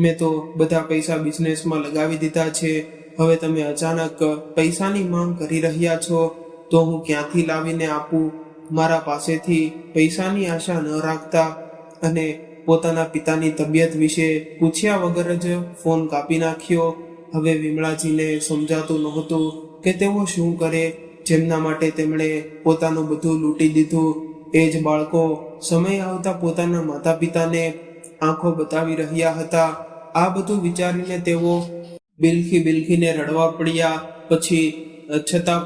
મેં તો બધા પૈસા બિઝનેસમાં લગાવી દીધા છે. હવે તમે અચાનક પૈસાની માંગ કરી રહ્યા છો, તો હું ક્યાંથી લાવીને આપું? મારા પાસેથી પૈસાની આશા ન રાખતા અને પોતાના પિતાની તબિયત વિશે પૂછ્યા વગર જ ફોન કાપી નાખ્યો. હવે વિમળાજીને સમજાતું નહોતું કે તેઓ શું કરે, જેમના માટે તેમણે પોતાનું બધું લૂંટી દીધું. એ જ બાળકો સમય આવતા પોતાના માતા પિતાને આંખો બતાવી રહ્યા હતા. આ બધું વિચારીને તેઓ બિલખીને રડવા પડ્યા. પછી છતાં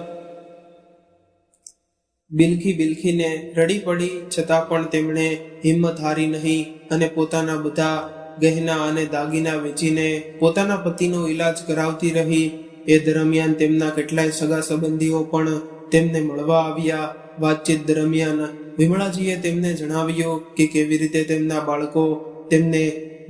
બિલખી બિલખીને રડી પડી, છતાં પણ તેમણે હિંમત હારી નહીં અને પોતાના બધા ગહેના અને દાગીના વેચીને પોતાના પતિનો ઈલાજ કરાવતી રહી. એ દરમિયાન તેમના કેટલાય સગા સંબંધીઓ પણ તેમને મળવા આવ્યા. વાતચીત દરમિયાન વિમળાજીએ તેમને જણાવ્યું કે કેવી રીતે તેમના બાળકો તેમને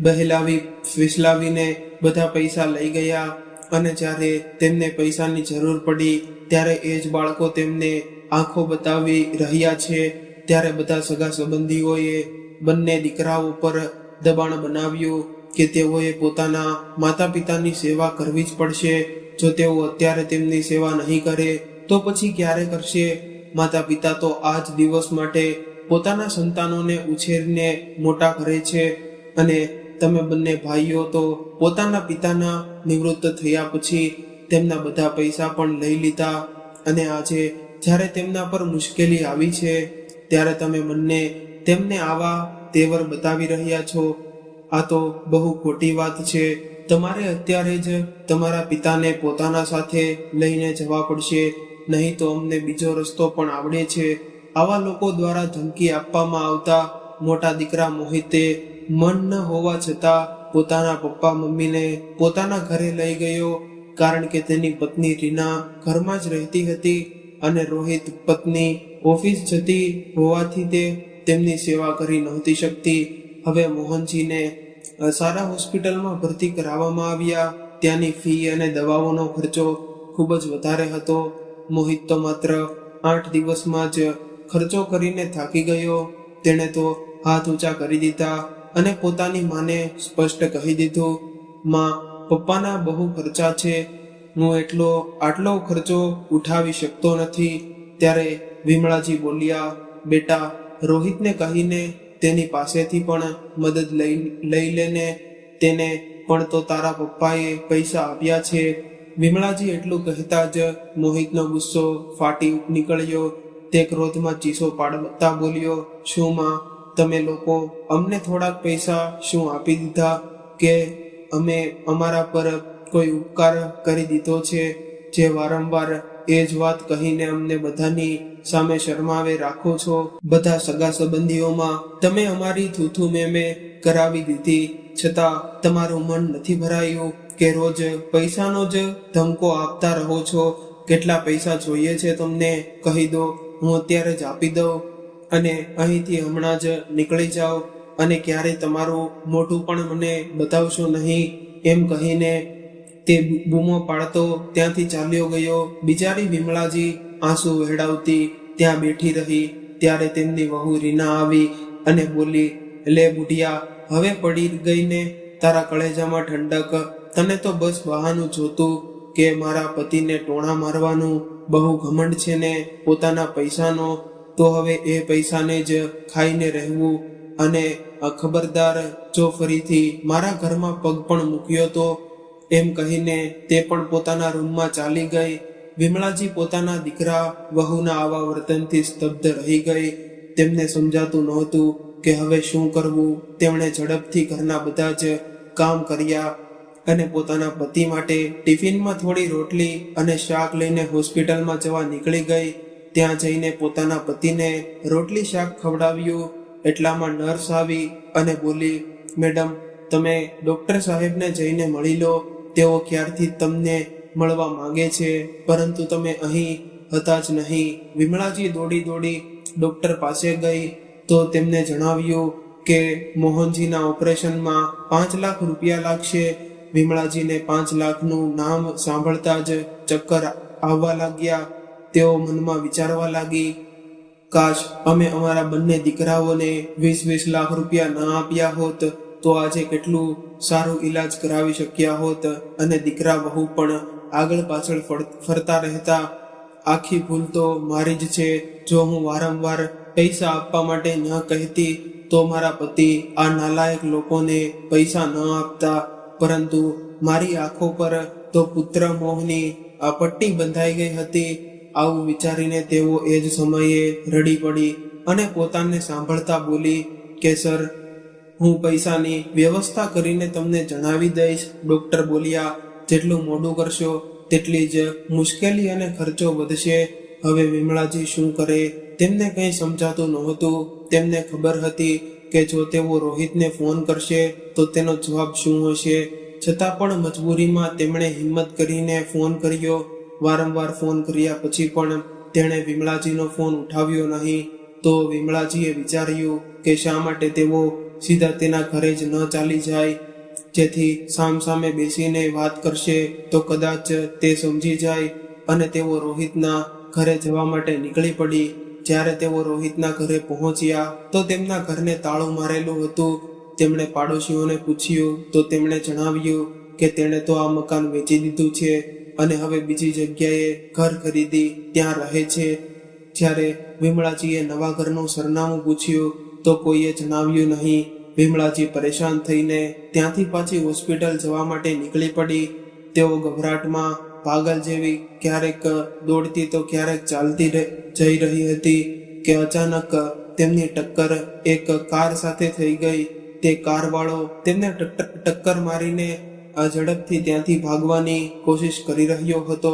બહેલાવી ફિસલાવીને બધા પૈસા લઈ ગયા અને જ્યારે તેમને પૈસાની જરૂર પડી ત્યારે એ જ બાળકો તેમને આંખો બતાવી રહ્યા છે. ત્યારે બધા સગા સંબંધીઓએ બંને દીકરાઓ પર દબાણ બનાવ્યું કે તેઓએ પોતાના માતા પિતાની સેવા કરવી જ પડશે. જો તેઓ અત્યારે તેમની સેવા નહીં કરે તો પછી ક્યારે કરશે? માતા પિતા તો આ જ દિવસ માટે પોતાના સંતાનોને ઉછેરીને મોટા કરે છે અને તમે બંને ભાઈઓ તો પોતાના પિતાના નિવૃત્ત થયા પછી તેમના બધા પૈસા પણ લઈ લીધા અને આજે જ્યારે તેમના પર મુશ્કેલી આવી છે ત્યારે તમે બંને તેમને આવા તેવર બતાવી રહ્યા છો. આ તો બહુ ખોટી વાત છે. તમારે અત્યારે જ તમારા પિતાને પોતાના સાથે લઈને જવા પડશે, નહીં તો અમને બીજો રસ્તો પણ આવડે છે. આવા લોકો દ્વારા ધમકી આપવામાં આવતા મોટા દીકરા મોહિતે મન ન હોવા છતાં પોતાના પપ્પા મમ્મીને પોતાના ઘરે લઈ ગયો, કારણ કે તેની પત્ની રીના ઘરમાં જ રહેતી હતી અને રોહિત પત્ની ઓફિસ જતી હોવાથી તે તેમની સેવા કરી નહોતી શકતી. હવે મોહનજીને સારા હોસ્પિટલમાં ભરતી કરાવવામાં આવ્યા. ત્યાંની ફી અને દવાઓનો ખર્ચો ખૂબ જ વધારે હતો. મોહિત તો માત્ર 8 દિવસમાં જ ખર્ચો કરીને થાકી ગયો. તેણે તો હાથ ઊંચા કરી દીધા અને પોતાની માને સ્પષ્ટ કહી દીધું, માં, પપ્પાના બહુ ખર્ચા છે, હું આટલો ખર્ચો ઉઠાવી શકતો નથી. ત્યારે વિમળાજી બોલ્યા, બેટા, રોહિતને કહીને તેની પાસેથી પણ મદદ લઈ લેને, તેને પણ તો તારા પપ્પાએ પૈસા આપ્યા છે. વિમળાજી એટલું કહેતા જ મોહિતનો ગુસ્સો ફાટી નીકળ્યો. તે ક્રોધમાં ચીસો પાડતા બોલ્યો, શું માં, તમે લોકો અમને થોડાક પૈસા શું આપી દીધા કે અમે અમારા પર કોઈ ઉપકાર કરી દીધો છે જે વારંવાર એ જ વાત કહીને અમને બધાની સામે શરમાવે રાખો છો? બધા સગા સંબંધીઓમાં તમે અમારી થૂથુ મેમે કરાવી દીધી, છતાં તમારું મન નથી ભરાયું કે રોજ પૈસાનો જ ધમકો આપતા રહો છો? કેટલા પૈસા જોઈએ છે તમને? કહી દો, હું અત્યારે જ આપી દઉં અને અહીંથી હમણાં જ નીકળી જાઓ અને ક્યારેય તમારું મોઢું પણ મને બતાવશો નહીં. એમ કહીને તે બૂમો પાડતો ત્યાંથી ચાલ્યો ગયો. બિચારી વિમળાજી આંસુ વહેડાવતી ત્યાં બેઠી રહી. ત્યારે તેમની વહુ રીના આવી અને બોલી, લે બુઢિયા, હવે પડી ગઈ ને તારા કળેજામાં ઠંડક? તને તો બસ બહાનું જોતું કે મારા પતિને ટોણા મારવાનું બહુ ઘમંડ છે ને પોતાના પૈસાનો, તો હવે એ પૈસાને જ ખાઈને રહેવું. અને ખબરદાર, જો ફરીથી મારા ઘરમાં પગ પણ મૂક્યો તો. એમ કહીને તે પણ પોતાના રૂમમાં ચાલી ગઈ. વિમળાજી પોતાના દીકરા વહુના આવા વર્તનથી સ્તબ્ધ રહી ગઈ. તેમને સમજાતું નહોતું કે હવે શું કરવું. તેમણે ઝડપથી ઘરના બધા જ કામ કર્યા અને પોતાના પતિ માટે ટિફિનમાં થોડી રોટલી અને શાક લઈને હોસ્પિટલમાં જવા નીકળી ગઈ. ત્યાં જઈને પોતાના પતિને રોટલી શાક ખવડાવ્યું. એટલામાં નર્સ આવી અને બોલી, મેડમ, તમે ડોક્ટર સાહેબને જઈને મળી લો, તેઓ ક્યારથી તમને મળવા માંગે છે, પરંતુ તમે અહીં હતા જ નહીં. વિમળાજી દોડી ડોક્ટર પાસે ગઈ તો તેમને જણાવ્યું કે મોહનજીના ઓપરેશનમાં 5 લાખ રૂપિયા લાગશે. વિમળાજીને 5 લાખનું નામ સાંભળતા જ ચક્કર આવવા લાગ્યા. તેઓ મનમાં વિચારવા લાગી, કાશ અમે અમારા બંને દીકરાઓને 20 લાખ રૂપિયા ન આપ્યા હોત તો આજે કેટલું સારું ઈલાજ કરાવી શક્યા હોત અને દીકરા વહુ પણ આગળ પાછળ ફરતા રહેતા. આખી ભૂલ તો મારી જ છે. જો હું વારંવાર પૈસા આપવા માટે ન કહેતી તો મારા પતિ આ નાલાયક લોકોને પૈસા ન આપતા, પરંતુ મારી આંખો પર તો પુત્ર મોહની આ પટ્ટી બંધાઈ ગઈ હતી. આવું વિચારીને તેઓ એ જ સમયે રડી પડી અને પોતાને સાંભળતા બોલી કે સર, હું પૈસાની વ્યવસ્થા કરીને તમને જણાવી દઈશ. ડોક્ટર બોલ્યા, જેટલું મોડું કરશો તેટલી જ મુશ્કેલી અને ખર્ચો વધશે. હવે વિમળાજી શું કરે તેમને કંઈ સમજાતું નહોતું. તેમને ખબર હતી કે જો તેઓ રોહિતને ફોન કરશે તો તેનો જવાબ શું હશે. છતાં પણ મજબૂરીમાં તેમણે હિંમત કરીને ફોન કર્યો. વારંવાર ફોન કર્યા પછી પણ તેણે વિમળાજીનો ફોન ઉઠાવ્યો નહીં. તો વિમળાજીએ વિચાર્યું કે શા માટે તેઓ સીધા તેના ઘરે જ ન ચાલી જાય, જેથી સામસામે બેસીને વાત કરશે તો કદાચ તે સમજી જાય. અને તેઓ રોહિતના ઘરે જવા માટે નીકળી પડી. જ્યારે તેઓ રોહિતના ઘરે પહોંચ્યા તો તેમના ઘરને તાળું મારેલું હતું. તેમણે પાડોશીઓને પૂછ્યું તો તેમણે જણાવ્યું કે તેણે તો આ મકાન વેચી દીધું છે અને હવે બીજી જગ્યાએ ઘર ખરીદી ત્યાં રહે છે. જ્યારે વિમળાજીએ નવા ઘરનું સરનામું પૂછ્યું તો કોઈએ જણાવ્યું નહીં. વિમળાજી પરેશાન થઈને ત્યાંથી પાછી હોસ્પિટલ જવા માટે નીકળી પડી. તેઓ ગભરાટમાં પાગલ જેવી ક્યારેક દોડતી તો ક્યારેક ચાલતી જઈ રહી હતી કે અચાનક તેમની ટક્કર એક કાર સાથે થઈ ગઈ. તે કારવાળો તેમને ટક્કર મારીને ઝડપથી ત્યાંથી ભાગવાની કોશિશ કરી રહ્યો હતો,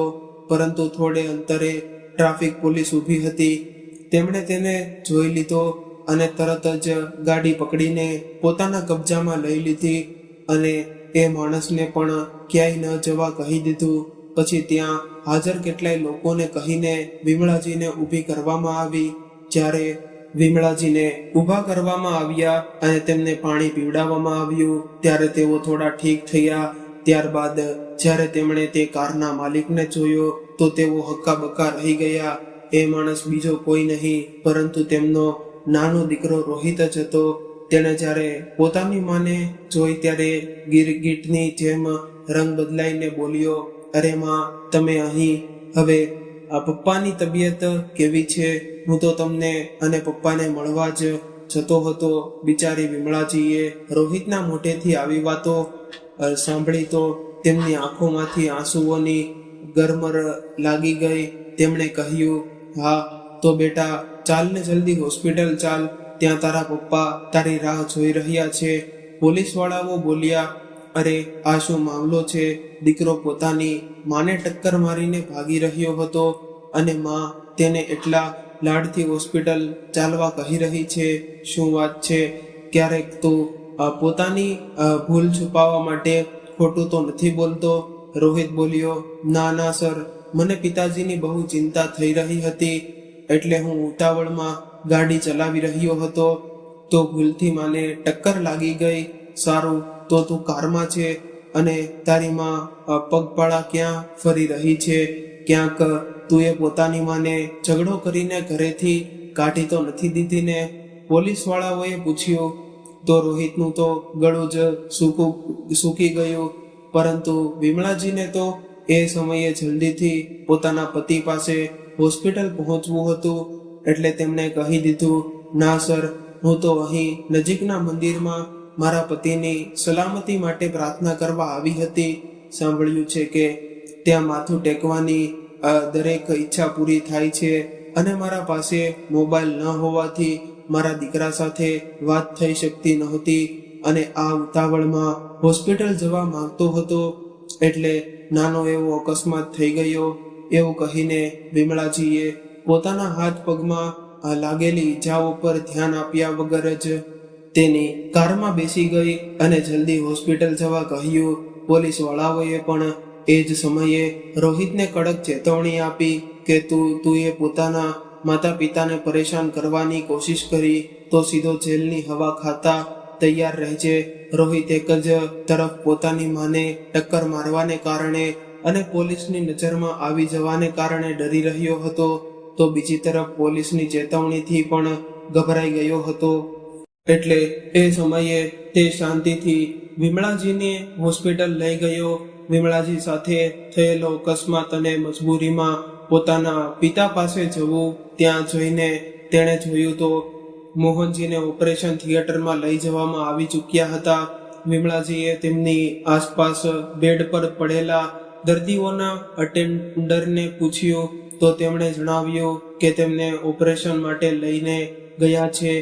પરંતુ થોડે અંતરે ટ્રાફિક પોલીસ ઊભી હતી. તેમણે તેને જોઈ લીધો અને તરત જ ગાડી પકડીને પોતાના કબજામાં લઈ લીધી અને એ માણસને પણ ક્યાંય ન જવા કહી દીધું. પછી ત્યાં હાજર કેટલાય લોકોને કહીને વિમળાજીને ઊભી કરવામાં આવી. જ્યારે વિમળાજીને ઊભા કરવામાં આવ્યા અને તેમને પાણી પીવડાવવામાં આવ્યું ત્યારે તેઓ થોડા ઠીક થયા. ત્યારબાદ જ્યારે તેમણે તે કારના માલિકને જોયો તો તેઓ હક્કાબક્કા રહી ગયા. એ માણસ બીજો કોઈ નહીં પરંતુ તેમનો નાનો દીકરો રોહિત જ હતો. તેણે જ્યારે પોતાની માને જોઈ ત્યારે ગીરગીટની જેમ રંગ બદલાઈને બોલ્યો, અરે માં, તમે અહીં? હવે આ પપ્પાની તબિયત કેવી છે? હું તો તમને અને પપ્પાને મળવા જ જતો હતો. બિચારી વિમળાજીએ રોહિતના મોઢેથી આવી વાતો સાંભળી તો તેમની આંખોમાંથી આંસુઓની ગરમર લાગી ગઈ. તેમણે કહ્યું, હા તો બેટા ચાલ ને જલ્દી હોસ્પિટલ ચાલ, ત્યાં તારા પપ્પા તારી રાહ જોઈ રહ્યા છે. પોલીસવાળાઓ બોલ્યા, અરે આ શું મામલો છે? દીકરો પોતાની માને ટક્કર મારીને ભાગી રહ્યો હતો અને માં તેને એટલા લાડથી હોસ્પિટલ ચાલવા કહી રહી છે. શું વાત છે? ક્યારેક તું પોતાની ભૂલ છુપાવવા માટે ખોટું તો નથી બોલતો? રોહિત બોલ્યો, ના ના સર, મને પિતાજીની બહુ ચિંતા થઈ રહી હતી એટલે હું ઉતાવળમાં ગાડી ચલાવી રહ્યો હતો તો ભૂલથી માને ટક્કર લાગી ગઈ. સારું, તો તું કારમાં છે અને તારી માં પગપાળા ક્યાં ફરી રહી છે? ક્યાંક તું એ પોતાની માને ઝઘડો કરીને ઘરેથી કાઢી તો નથી દીધી ને? પોલીસવાળાઓએ પૂછ્યું તો રોહિતનું તો ગળું જ સૂકી ગયું. પરંતુ વિમળાજીને તો એ સમયે જલ્દીથી પોતાના પતિ પાસે હોસ્પિટલ પહોંચવું હતું એટલે તેમણે કહી દીધું, ના સર, હું તો અહીં નજીકના મંદિરમાં મારા પતિની સલામતી માટે પ્રાર્થના કરવા આવી હતી. સાંભળ્યું છે કે ત્યાં માથું ટેકવાની દરેક ઈચ્છા પૂરી થાય છે અને મારા પાસે મોબાઈલ ન હોવાથી મારા દીકરા સાથે વાત થઈ શકતી નહોતી અને આ ઉતાવળમાં હોસ્પિટલ જવા માંગતો હતો એટલે નાનો એવો અકસ્માત થઈ ગયો. એવું કહીને વિમળાજીએ પોતાના હાથ પગમાં લાગેલી ઈજાઓ પર ધ્યાન આપ્યા વગર જ તેની કારમાં બેસી ગઈ અને જલ્દી હોસ્પિટલ જવા કહ્યું. પોલીસ વાળાઓએ પણ એ જ સમયે રોહિતને કડક ચેતવણી આપી કે તું એ પોતાના માતા પિતાને પરેશાન કરવાની કોશિશ કરી તો સીધો જેલની હવા ખાતા તૈયાર રહેજે. રોહિત એક જ તરફ પોતાની માને ટક્કર મારવાને કારણે અને પોલીસની નજરમાં આવી જવાને કારણે ડરી રહ્યો હતો તો બીજી તરફ પોલીસની ચેતવણીથી પણ ગભરાઈ ગયો હતો. એટલે એ સમયે તે શાંતિથી વિમળાજીને હોસ્પિટલ લઈ ગયો. વિમળાજી સાથે થયેલો અકસ્માત અને મજબૂરીમાં પોતાના પિતા પાસે જવું, ત્યાં જઈને તેણે જોયું તો મોહનજીને ઓપરેશન થિયેટરમાં લઈ જવામાં આવી ચૂક્યા હતા. વિમળાજીએ તેમની આસપાસ બેડ પર પડેલા દર્દીઓના અટેન્ડરને પૂછ્યું તો તેમણે જણાવ્યું કે તેમને ઓપરેશન માટે લઈને ગયા છે.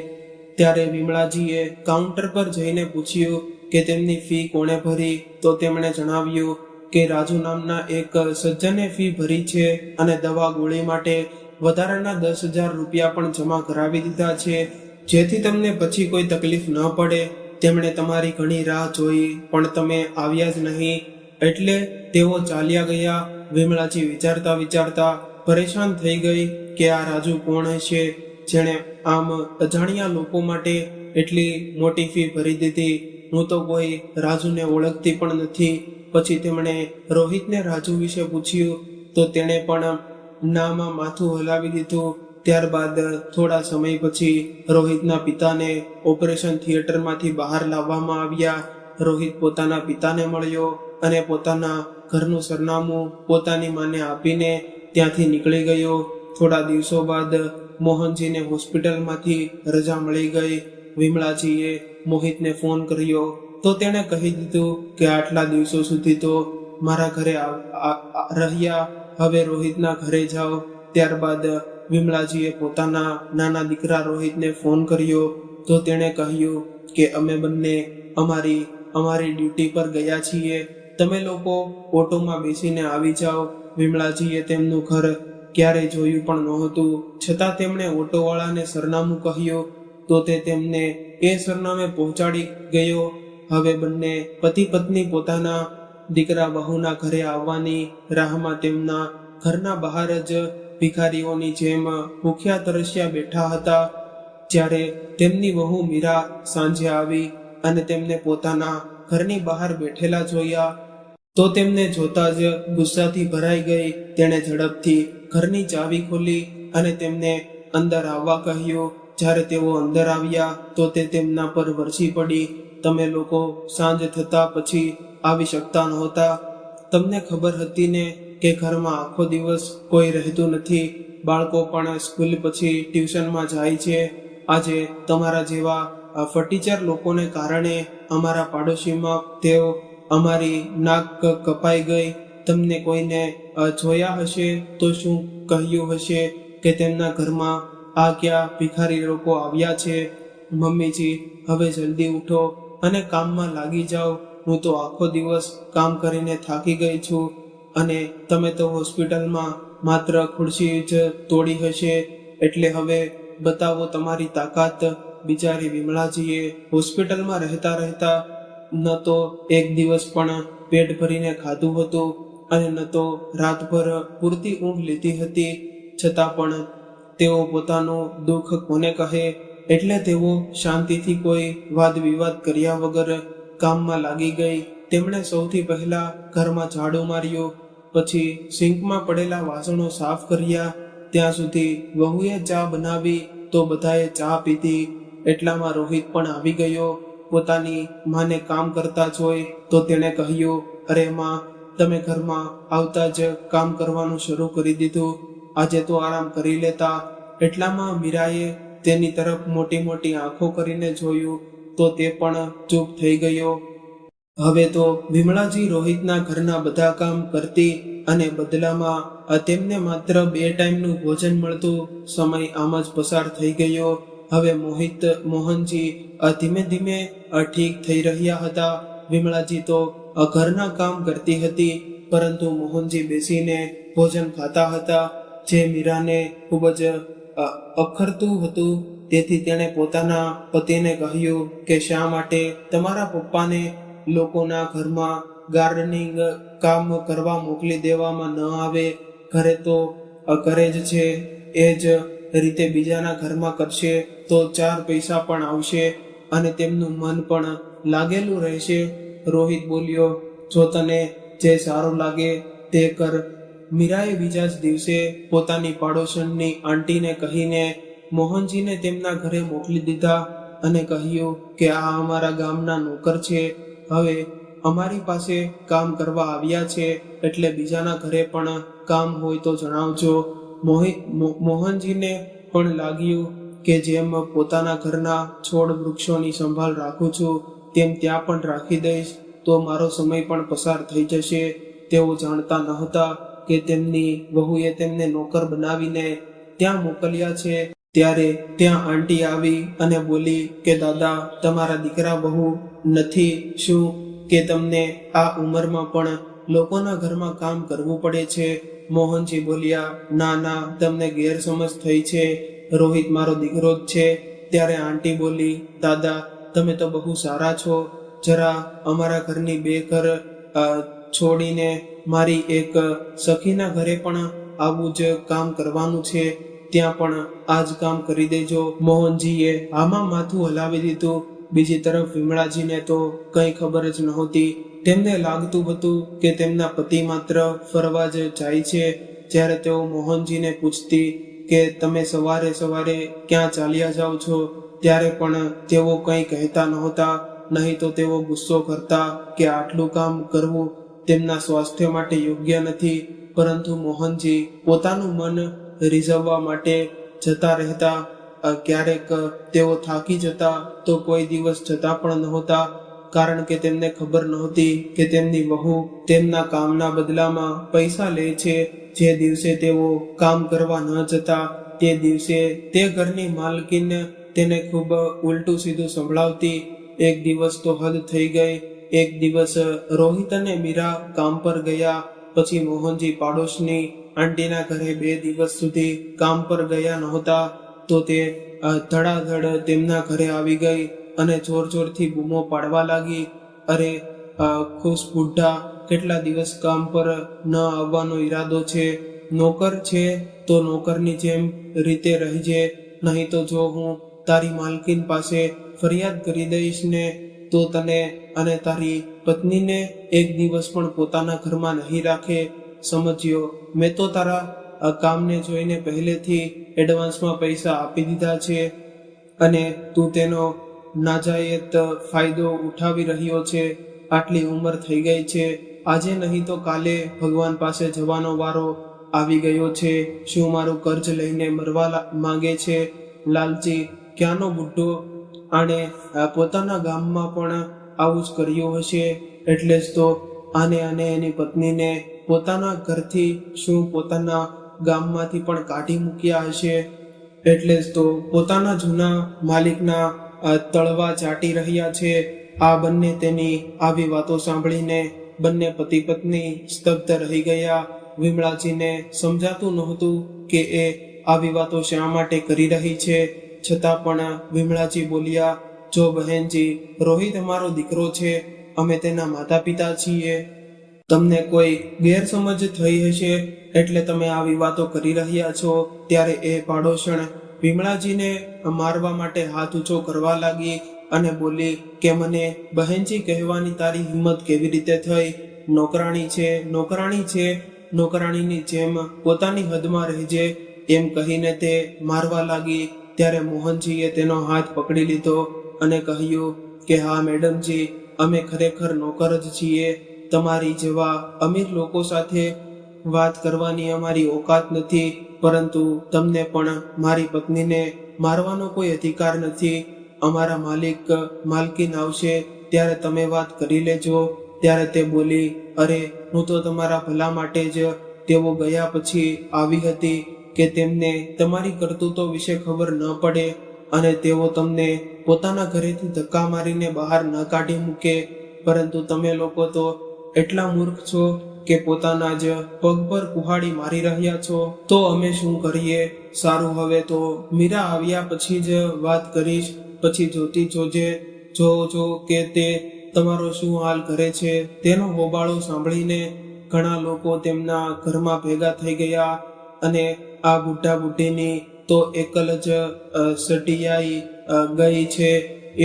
ત્યારે વિમળાજીએ કાઉન્ટર પર જઈને પૂછ્યું કે તેમની ફી કોણે ભરી તો તેમણે જણાવ્યું કે રાજુ નામના એક સજ્જને ફી ભરી છે અને દવા ગોળી માટે વધારાના 10,000 રૂપિયા પણ જમા કરાવી દીધા છે, જેથી તમને પછી કોઈ તકલીફ ન પડે. તેમણે તમારી ઘણી રાહ જોઈ પણ તમે આવ્યા જ નહીં, એટલે તેઓ ચાલ્યા ગયા. વિમળાજી વિચારતા વિચારતા પરેશાન થઈ ગઈ કે આ રાજુ કોણ હશે, જેણે આમ અજાણ્યા લોકો માટે એટલી મોટી ફી ભરી દીધી. હું તો કોઈ રાજુને ઓળખતી પણ નથી. પછી તેમણે રોહિતને રાજુ વિશે પૂછ્યું તો તેણે પણ નામાં માથું હલાવી દીધું. ત્યારબાદ થોડા સમય પછી રોહિતના પિતાને ઓપરેશન થિયેટરમાંથી બહાર લાવવામાં આવ્યા. રોહિત પોતાના પિતાને મળ્યો અને પોતાના ઘરનું સરનામું પોતાની માને આપીને ત્યાંથી નીકળી ગયો. થોડા દિવસો બાદ મોહનજીને હોસ્પિટલમાંથી રજા મળી ગઈ. વિમળાજીએ મોહિતને ફોન કર્યો તો તેણે કહી દીધું કે આટલા દિવસો સુધી તો મારા ઘરે રહ્યા, હવે રોહિતના ઘરે જાઓ. ત્યારબાદ વિમળાજીએ પોતાના નાના દીકરા રોહિતને ફોન કર્યો તો તેણે કહ્યું કે અમે બંને અમારી ડ્યુટી પર ગયા છીએ, તમે લોકો ઓટોમાં બેસીને આવી જાઓ. વિમળાજીએ તેમનું ઘર ક્યારેય જોયું પણ નહોતું, છતાં તેમણે ઓટોવાળાને સરનામું કહ્યું તો તે તેમને એ સરનામે પહોંચાડી ગયો. હવે બંને પતિ પત્ની પોતાના દીકરા બહુના ઘરે આવવાની રાહમાં તેમના ઘરના બહાર જ ભિખારીઓની જેમ ભૂખ્યા તરસ્યા બેઠા હતા. જ્યારે તેમની વહુ મીરા સાંજે આવી અને તેમને પોતાના ઘરની બહાર બેઠેલા જોયા તો તેમને જોતા જ ગુસ્સાથી ભરાઈ ગઈ. તેણે ઝડપથી ઘરની ચાવી ખોલી અને તેમને અંદર આવવા કહ્યું. જ્યારે તેઓ અંદર આવ્યા તો તે તેમના પર વરસી પડી. તમે લોકો સાંજ થતા પછી આવી શકતા નહોતા. તમને ખબર હતી ને કે ઘરમાં આખો દિવસ કોઈ રહેતું નથી, બાળકો પણ સ્કૂલ પછી ટ્યુશનમાં જાય છે. આજે તમારા જેવા ફટીચર લોકોને કારણે અમારા પાડોશીમાં તેઓ અમારી નાક કપાઈ ગઈ. તમને કોઈને જોયા હશે તો શું કહ્યું હશે કે તેમના ઘરમાં આ ક્યાં ભિખારી લોકો આવ્યા છે. મમ્મીજી, હવે જલ્દી ઉઠો અને કામમાં લાગી જાઓ. હું તો આખો દિવસ કામ કરીને થાકી ગઈ છું અને તમે તો હોસ્પિટલમાં માત્ર ખુરશી જ તોડી હશે, એટલે હવે બતાવો તમારી તાકાત. બિચારી વિમળાજીએ હોસ્પિટલમાં રહેતા ન તો એક દિવસ પણ પેટ ભરીને ખાધું હતું અને ન તો રાતભર પૂરતી ઊંઘ લીધી હતી. છતાં પણ તેઓ પોતાનું દુઃખ કોને કહે, એટલે તેઓ શાંતિથી કોઈ વાદ વિવાદ કર્યા વગર કામમાં લાગી ગઈ. તેમણે સૌથી પહેલા ઘરમાં ઝાડુ માર્યું, પછી સિંકમાં પડેલા વાસણો સાફ કર્યા. ત્યાં સુધી વહુએ ચા બનાવી તો બધાએ ચા પીધી. એટલામાં રોહિત પણ આવી ગયો. પોતાની માને કામ કરતા જોઈ તો તેણે કહ્યું, અરે માં, તમે ઘરમાં આવતા જ કામ કરવાનું શરૂ કરી દીધું, આજે તો આરામ કરી લેતા. એટલામાં મીરાએ તેની તરફ મોટી મોટી આંખો કરીને જોયું તો તે પણ ચૂપ થઈ ગયો. હવે તો વિમળાજી રોહિતના ઘરના બધા કામ કરતી અને બદલામાં તેમને માત્ર 2 ટાઈમનું ભોજન મળતું. સમય આમ જ પસાર થઈ ગયો. હવે મોહનજી ધીમે ધીમે ઠીક થઈ રહ્યા હતા. વિમળાજી તો ઘરના કામ કરતી હતી, પરંતુ મોહનજી બેસીને ભોજન ખાતા હતા, જે મીરાને ખૂબ જ અખરતું હતું. તેથી તેણે પોતાના પતિને કહ્યું કે શા માટે તમારા પપ્પાને લોકોના ઘરમાં ગાર્ડનિંગ કામ કરવા મોકલી દેવામાં ન આવે. ઘરે તો કરે જ છે, એ જ રીતે બીજાના ઘરમાં કરશે તો 4 પૈસા પણ આવશે અને તેમનું મન પણ લાગેલું રહેશે. રોહિત બોલ્યો, જો તને જે સારું લાગે તે કર. મીરાએ બીજા જ દિવસે પોતાની પાડોશણની આંટીને કહીને મોહનજીને તેમના ઘરે મોકલી દીધા અને કહ્યું કે આ અમારા ગામના નોકર છે, હવે અમારી પાસે કામ કરવા આવ્યા છે, એટલે બીજાના ઘરે પણ કામ હોય તો જણાવજો. મોહનજીને પણ લાગ્યું કે જેમ પોતાના ઘરના છોડ વૃક્ષોની સંભાળ રાખું છું તેમ ત્યાં પણ રાખી દઈશ તો મારો સમય પણ પસાર થઈ જશે. તેઓ જાણતા નહોતા કે તેમની વહુએ તેમને નોકર બનાવીને ત્યાં મોકલ્યા છે. ત્યારે ત્યાં આંટી આવી અને બોલી કે દાદા, તમારા દીકરા બહુ નથી શું કે તમને આ ઉંમરમાં પણ લોકોના ઘરમાં કામ કરવું પડે છે? મોહનજી બોલ્યા, ના ના, તમને ગેરસમજ થઈ છે, રોહિત મારો દીકરો જ છે. ત્યારે આંટી બોલી, દાદા તમે તો બહુ સારા છો, જરા અમારા ઘરની બે ઘર છોડીને મારી એક સખીના ઘરે પણ આવું જ કામ કરવાનું છે, ત્યાં પણ આ જ કામ કરી દેજો. મોહનજીએ આમાં માથું હલાવી દીધું. બીજી તરફ વિમળાજીને તો કંઈ ખબર જ નહોતી. તેમને લાગતું હતું કે તેમના પતિ માત્ર ફરવા જ જાય છે. જ્યારે તેઓ મોહનજીને પૂછતી કે તમે સવારે સવારે ક્યાં ચાલ્યા જાઓ છો, ત્યારે પણ તેઓ કંઈ કહેતા નહોતા. નહીં તો તેઓ ગુસ્સો કરતા કે આટલું કામ કરવું તેમના સ્વાસ્થ્ય માટે યોગ્ય નથી. પરંતુ મોહનજી પોતાનું મન રીઝવવા માટે જતા રહેતા. ક્યારેક તેઓ થાકી જતા તો કોઈ દિવસ જતા પણ નહોતા, કારણ કે તેમને ખબર નહોતી કે તેમની વહુ તેમના કામના બદલામાં પૈસા લે છે. જે દિવસે તેઓ કામ કરવા ન જતા તે દિવસે તે ઘરની માલકીન તેને ખૂબ ઉલટું સીધું સંભળાવતી. એક દિવસ તો હદ થઈ ગઈ. એક દિવસ રોહિત અને મીરા કામ પર ગયા. પછી મોહનજી પાડોશની આંટીના ઘરે 2 દિવસ સુધી કામ પર ગયા નહોતા. તો તે ધડાધડ તેમના ઘરે આવી ગઈ અને જોર જોરથી બૂમો પાડવા લાગી, અરે ખુશ બુઢ્ઢા, કેટલા દિવસ કામ પર ન આવવાનો ઈરાદો છે? નોકર છે તો નોકરની જેમ રીતે રહીજે, નહીં તો જો હું તારી માલકીન પાસે ફરિયાદ કરી દઈશ ને તો તને અને તારી પત્નીને એક દિવસ પણ પોતાના ઘરમાં નહીં રાખે. સમજ્યો? મેં તો તારા કામને જોઈને પહેલેથી એડવાન્સમાં પૈસા આપી દીધા છે અને તું તેનો નાજાયત ફાયદો ઉઠાવી રહ્યો છે. આટલી ઉંમર થઈ ગઈ છે, આજે નહીં તો કાલે ભગવાન પાસે જવાનો વારો આવી ગયો છે. શું મારું કર્જ લઈને મરવા માંગે છે? લાલચી ક્યાંનો બુઢ્ઢો! આણે પોતાના ગામમાં પણ આવું જ કર્યું હશે, એટલે જ તો આને અને એની પત્નીને પોતાના ઘરથી શું પોતાના ગામમાંથી પણ કાઢી મૂક્યા હશે. એટલે જ તો પોતાના જૂના માલિકના તળવા ચાટી રહ્યા છે. આ બંને તેની આવી વાતો સાંભળીને બંને પતિ પત્ની સ્તબ્ધ રહી ગયા. વિમળાજીને સમજાતું નહોતું કે એ આવી વાતો શા માટે કરી રહી છે. છતાં પણ વિમળાજી બોલ્યા, જો બહેનજી, રોહિત અમારો દીકરો છે, અમે તેના માતા પિતા છીએ. તમને કોઈ ગેરસમજ થઈ હશે એટલે તમે આવી વાતો કરી રહ્યા છો. ત્યારે એ પાડોશણ વિમળાજીને મારવા માટે હાથ ઊંચો કરવા લાગી અને બોલી કે મને બહેનજી કહેવાની તારી હિંમત કેવી રીતે થઈ? નોકરાણી છે, નોકરાણી છે, નોકરાણીની જેમ પોતાની હદમાં રહેજે, એમ કહીને તે મારવા લાગી. ત્યારે મોહનજીએ તેનો હાથ પકડી લીધો અને કહ્યું કે હા મેડમજી, અમે ખરેખર નોકર જ છીએ. તમારી જેવા અમીર લોકો સાથે વાત કરવાની અમારી ઓકાત નથી, પરંતુ તમને પણ મારી પત્નીને મારવાનો કોઈ અધિકાર નથી. અમારા માલકીન આવશે ત્યારે તમે વાત કરી લેજો. ત્યારે તે બોલી, અરે હું તો તમારા ભલા માટે જ તેઓ ગયા પછી આવી હતી કે તેમને તમારી કરતૂતો વિશે ખબર ન પડે અને તેઓ તમને પોતાના ઘરેથી ધક્કા મારીને બહાર ન કાઢી મૂકે. પરંતુ તમે લોકો તો એટલા મૂર્ખ છો કે પોતાના જ પગ પર કુહાડી મારી રહ્યા છો. તો અમે શું કરીએ? સારું, હવે તો મીરા આવ્યા પછી જ વાત કરીશ. પછી જોતી જોજો કે તે તમારો શું હાલ કરે છે. તેનો હોબાળો સાંભળીને ઘણા લોકો તેમના ઘરમાં ભેગા થઈ ગયા અને આ બુઢા બુઢીની તો એકલ જ સટિયાઈ ગઈ છે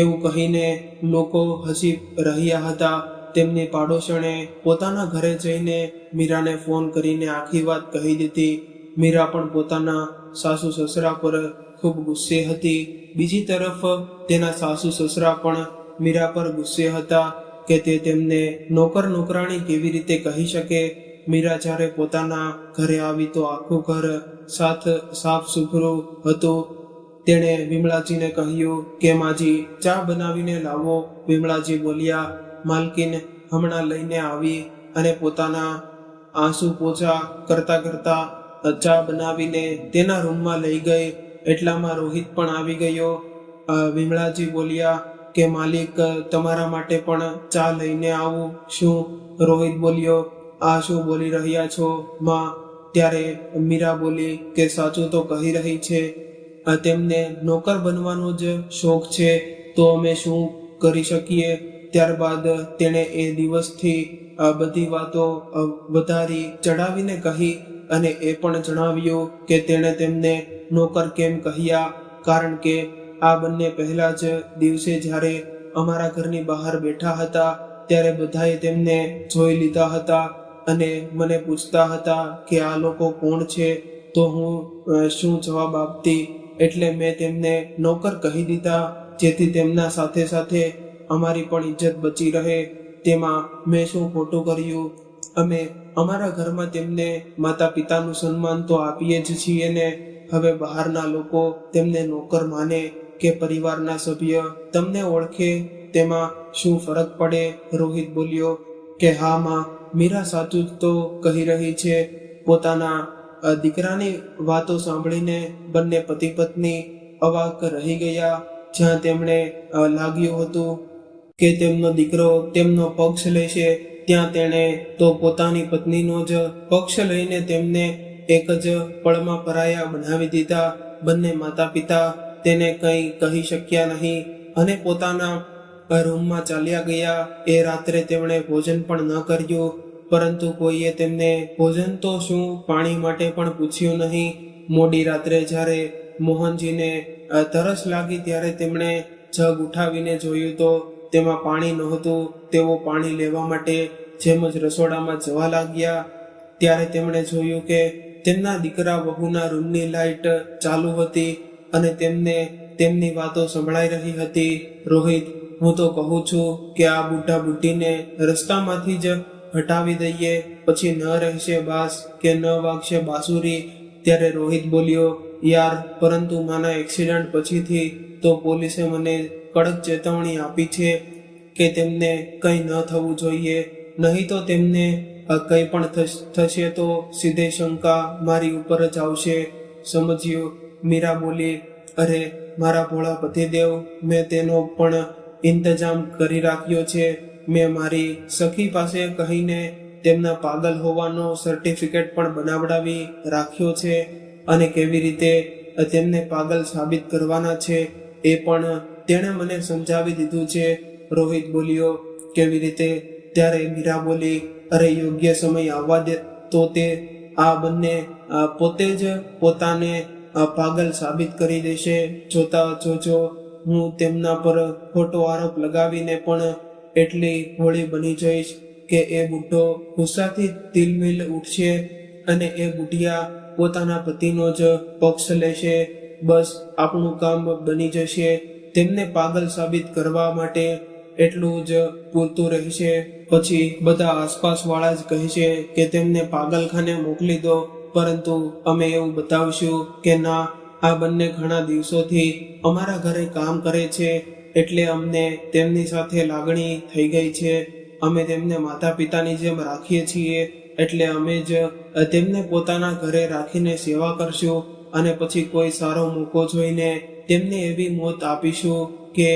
એવું કહીને લોકો હસી રહ્યા હતા. તેમની પાડોશણે પોતાના ઘરે જઈને મીરાને ફોન કરીને આખી વાત કહી દીધી. મીરા પણ પોતાના સાસુ સસરા પર ખૂબ ગુસ્સે હતી. બીજી તરફ તેના સાસુ સસરા પણ મીરા પર ગુસ્સે હતા કે તે તેમને નોકરાણી કેવી રીતે કહી શકે. મીરા જ્યારે પોતાના ઘરે આવી તો આખું ઘર સાફ સુથરું હતું. તેણે વિમળાજીને કહ્યું કે માજી, ચા બનાવીને લાવો. વિમળાજી બોલ્યા, માલકીન હમણાં લઈને આવી અને પોતાના આંસુ પોછા કરતા કરતા ચા બનાવીને તેના રૂમમાં લઈ ગઈ. એટલામાં રોહિત પણ આવી ગયો. વિમળાજી બોલ્યા કે માલિક, તમારા માટે પણ ચા લઈને આવું શું? રોહિત બોલ્યો, આ શું બોલી રહ્યા છો માં? ત્યારે મીરા બોલી કે સાચું તો કહી રહી છે, તેમને નોકર બનવાનો જ શોખ છે, તો અમે શું કરી શકીએ. ત્યારબાદ તેણે એ દિવસથી બધી વાતો વધારી ચડાવીને કહી અને એ પણ જણાવ્યું કે તેણે તેમને નોકર કેમ કહ્યા, કારણ કે આ બંને પહેલા જ દિવસે જ્યારે અમારા ઘરની બહાર બેઠા હતા ત્યારે બધાએ તેમને જોઈ લીધા હતા અને મને પૂછતા હતા કે આ લોકો કોણ છે, તો હું શું જવાબ આપતી. એટલે મેં તેમને નોકર કહી દીધા, જેથી તેમના સાથે સાથે અમારી પણ ઇજ્જત બચી રહે. તેમાં મેં શું ખોટું કર્યું? અમે અમારા ઘરમાં તેમને માતા પિતાનું સન્માન તો આપીએ જ છીએ ને. હવે બહારના લોકો તેમને નોકર માને કે પરિવારના સભ્ય તમને ઓળખે તેમાં શું ફરક પડે? રોહિત બોલ્યો કે હા માં, મીરા સાચું જ તો કહી રહી છે. પોતાના દીકરાની વાતો સાંભળીને બંને પતિ પત્ની અવાક રહી ગયા. જ્યાં તેમણે લાગ્યું હતું કે તેમનો દીકરો તેમનો પક્ષ લેશે, ત્યાં તેણે તો પોતાની પત્નીનો જ પક્ષ લઈને તેમને એક જ પળમાં પરાયા બનાવી દીધા. બંને માતા પિતા તેને કંઈ કહી શક્યા નહીં અને પોતાના રૂમમાં ચાલ્યા ગયા. એ રાત્રે તેમણે ભોજન પણ ન કર્યું, પરંતુ કોઈએ તેમને ભોજન તો શું પાણી માટે પણ પૂછ્યું નહીં. મોડી રાત્રે જ્યારે મોહનજીને તરસ લાગી ત્યારે તેમણે જગ ઉઠાવીને જોયું તો તેમાં પાણી નહોતું. તેઓ પાણી લેવા માટે જેમ જ રસોડામાં જવા લાગ્યા ત્યારે તેમણે જોયું કે તેમના દીકરા વહુના રૂમની લાઇટ ચાલુ હતી અને તેમને તેમની વાતો સંભળાઈ રહી હતી. રોહિત, હું તો કહું છું કે આ બુઢા બુઢીને રસ્તામાંથી જ હટાવી દઈએ, પછી ન રહેશે બાસ કે ન વાગશે બાંસુરી. ત્યારે રોહિત બોલ્યો, યાર, પરંતુ માના એક્સિડન્ટ પછીથી તો પોલીસે મને કડક ચેતવણી આપી છે કે તેમને કંઈ ન થવું જોઈએ, નહીં તો તેમને કંઈ પણ થશે તો સીધે શંકા મારી ઉપર જ આવશે. સમજ્યું? મીરા બોલી, અરે મારા ભોળા પતિદેવ, મેં તેનો પણ ઇંતજામ કરી રાખ્યો છે. મેં મારી સખી પાસે કહીને તેમના પાગલ હોવાનો સર્ટિફિકેટ પણ બનાવડાવી રાખ્યો છે અને કેવી રીતે તેમને પાગલ સાબિત કરવાના છે એ પણ તેણે મને સમજાવી દીધું છે. રોહિત બોલ્યો, કેવી રીતે? ત્યારે મીરા બોલી, અરે યોગ્ય સમય આવવા દે તો તે આ બંને પોતે જ પોતાને પાગલ સાબિત કરી દેશે. જોતા જોજો, હું તેમના પર ખોટો આરોપ લગાવીને પણ એટલી ભોળી બની જઈશ કે એ બુઢો ગુસ્સાથી તિલમિલ ઉઠશે અને એ બુઢિયા પોતાના પતિનો જ પક્ષ લેશે. બસ આપણું કામ બની જશે. તેમને પાગલ સાબિત કરવા માટે એટલું જ પૂરતું રહેશે. પછી બધા આસપાસ વાળા જ કહેશે કે તેમને પાગલખાને મોકલી દો, પરંતુ અમે એવું બતાવશું કે ના, આ બંને ઘણા દિવસોથી અમારા ઘરે કામ કરે છે, એટલે અમને તેમની સાથે લાગણી થઈ ગઈ છે. અમે તેમને માતા પિતાની જેમ રાખીએ છીએ, એટલે અમે જ તેમને પોતાના ઘરે રાખીને સેવા કરશું અને પછી કોઈ સારો મોકો જોઈને તેમને એવી મોત આપીશું કે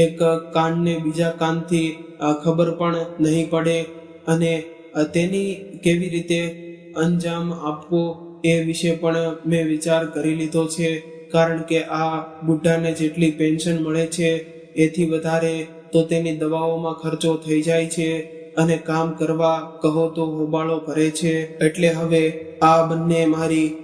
એક કાનને બીજા કાનથી ખબર પણ નહીં પડે અને તેની કેવી રીતે અંજામ આપવો એ વિશે પણ મેં વિચાર કરી લીધો છે. કારણ કે આ બુઢાને જેટલી પેન્શન મળે છે એથી વધારે તો તેની દવાઓમાં ખર્ચો થઈ જાય છે અને કામ કરવા કહો તો હોબાળો ભરે છે. એટલે હવે આ બંને મારી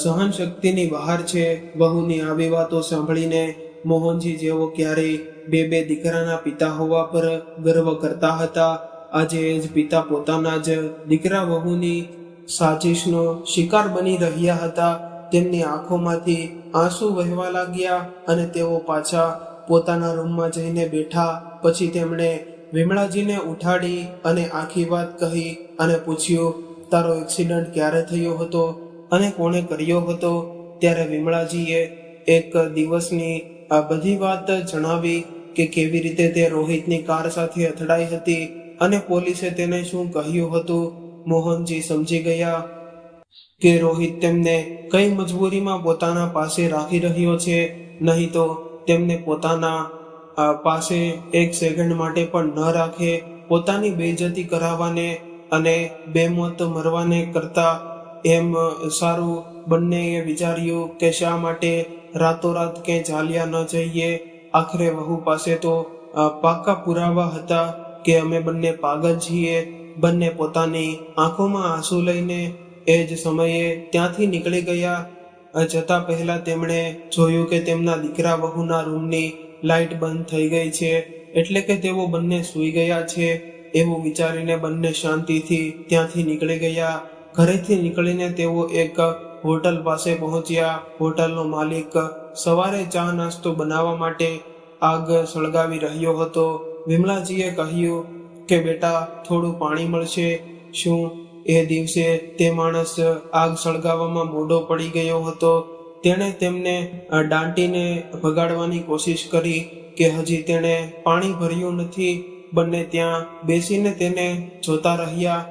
સહન શક્તિની બહાર છે. વહુની આવી વાતો સાંભળીને મોહનજી જેવો ક્યારેય બે દીકરાના પિતા હોવા પર ગર્વ કરતા હતા, આજે એ જ પિતા પોતાના જ દીકરા વહુની સાજિશનો શિકાર બની રહ્યા હતા. તેમની આંખોમાંથી આંસુ વહેવા લાગ્યા અને તેઓ પાછા પોતાના રૂમમાં જઈને બેઠા. પછી તેમણે વિમળાજીને ઉઠાડી અને આખી વાત કહી અને પૂછ્યું, તારો એક્સિડન્ટ ક્યારે થયો હતો અને કોણે કર્યો હતો? ત્યારે વિમળાજીએ એક દિવસની આ બધી વાત જણાવી કે કેવી રીતે તે રોહિતની કાર સાથે અથડાઈ હતી અને પોલીસે તેને શું કહ્યું હતું. મોહનજી સમજી ગયા કે રોહિત તેમને કઈ મજબૂરીમાં પોતાના પાસે રાખી રહ્યો છે, નહીં તો તેમને પોતાના પાસે એક સેકન્ડ માટે પણ ન રાખે. પોતાની બેઇજ્જતી કરાવવાને અને બેમોત મરવાને કરતા એમ સારું બંનેએ વિચાર્યું કે શા માટે રાતોરાત ક્યાંય ચાલ્યા ન જઈએ. આખરે વહુ પાસે તો પાક્કા પુરાવા હતા કે અમે બંને પાગલ છીએ. બંને પોતાની આંખોમાં આંસુ લઈને એ જ સમયે ત્યાંથી નીકળી ગયા. જતા પહેલા તેમણે જોયું કે તેમના દીકરા વહુના રૂમની લાઇટ બંધ થઈ ગઈ છે, એટલે કે તેઓ બંને સૂઈ ગયા છે. એવું વિચારીને બંને શાંતિથી ત્યાંથી નીકળી ગયા. ઘરેથી નીકળીને તેઓ એક હોટલ પાસે પહોંચ્યા. હોટલનો માલિક સવારે ચા નાસ્તો બનાવવા માટે આગ સળગાવી રહ્યો હતો. વિમલાજીએ કહ્યું કે બેટા, થોડું પાણી મળશે? શું એ દિવસે તે માણસ આગ સળગાવવામાં મોડો પડી ગયો હતો. તેણે તેમને દાંટીને ભગાડવાની કોશિશ કરી કે હજી તેણે પાણી ભર્યું નથી. બંને ત્યાં બેસીને તેને જોતા રહ્યા.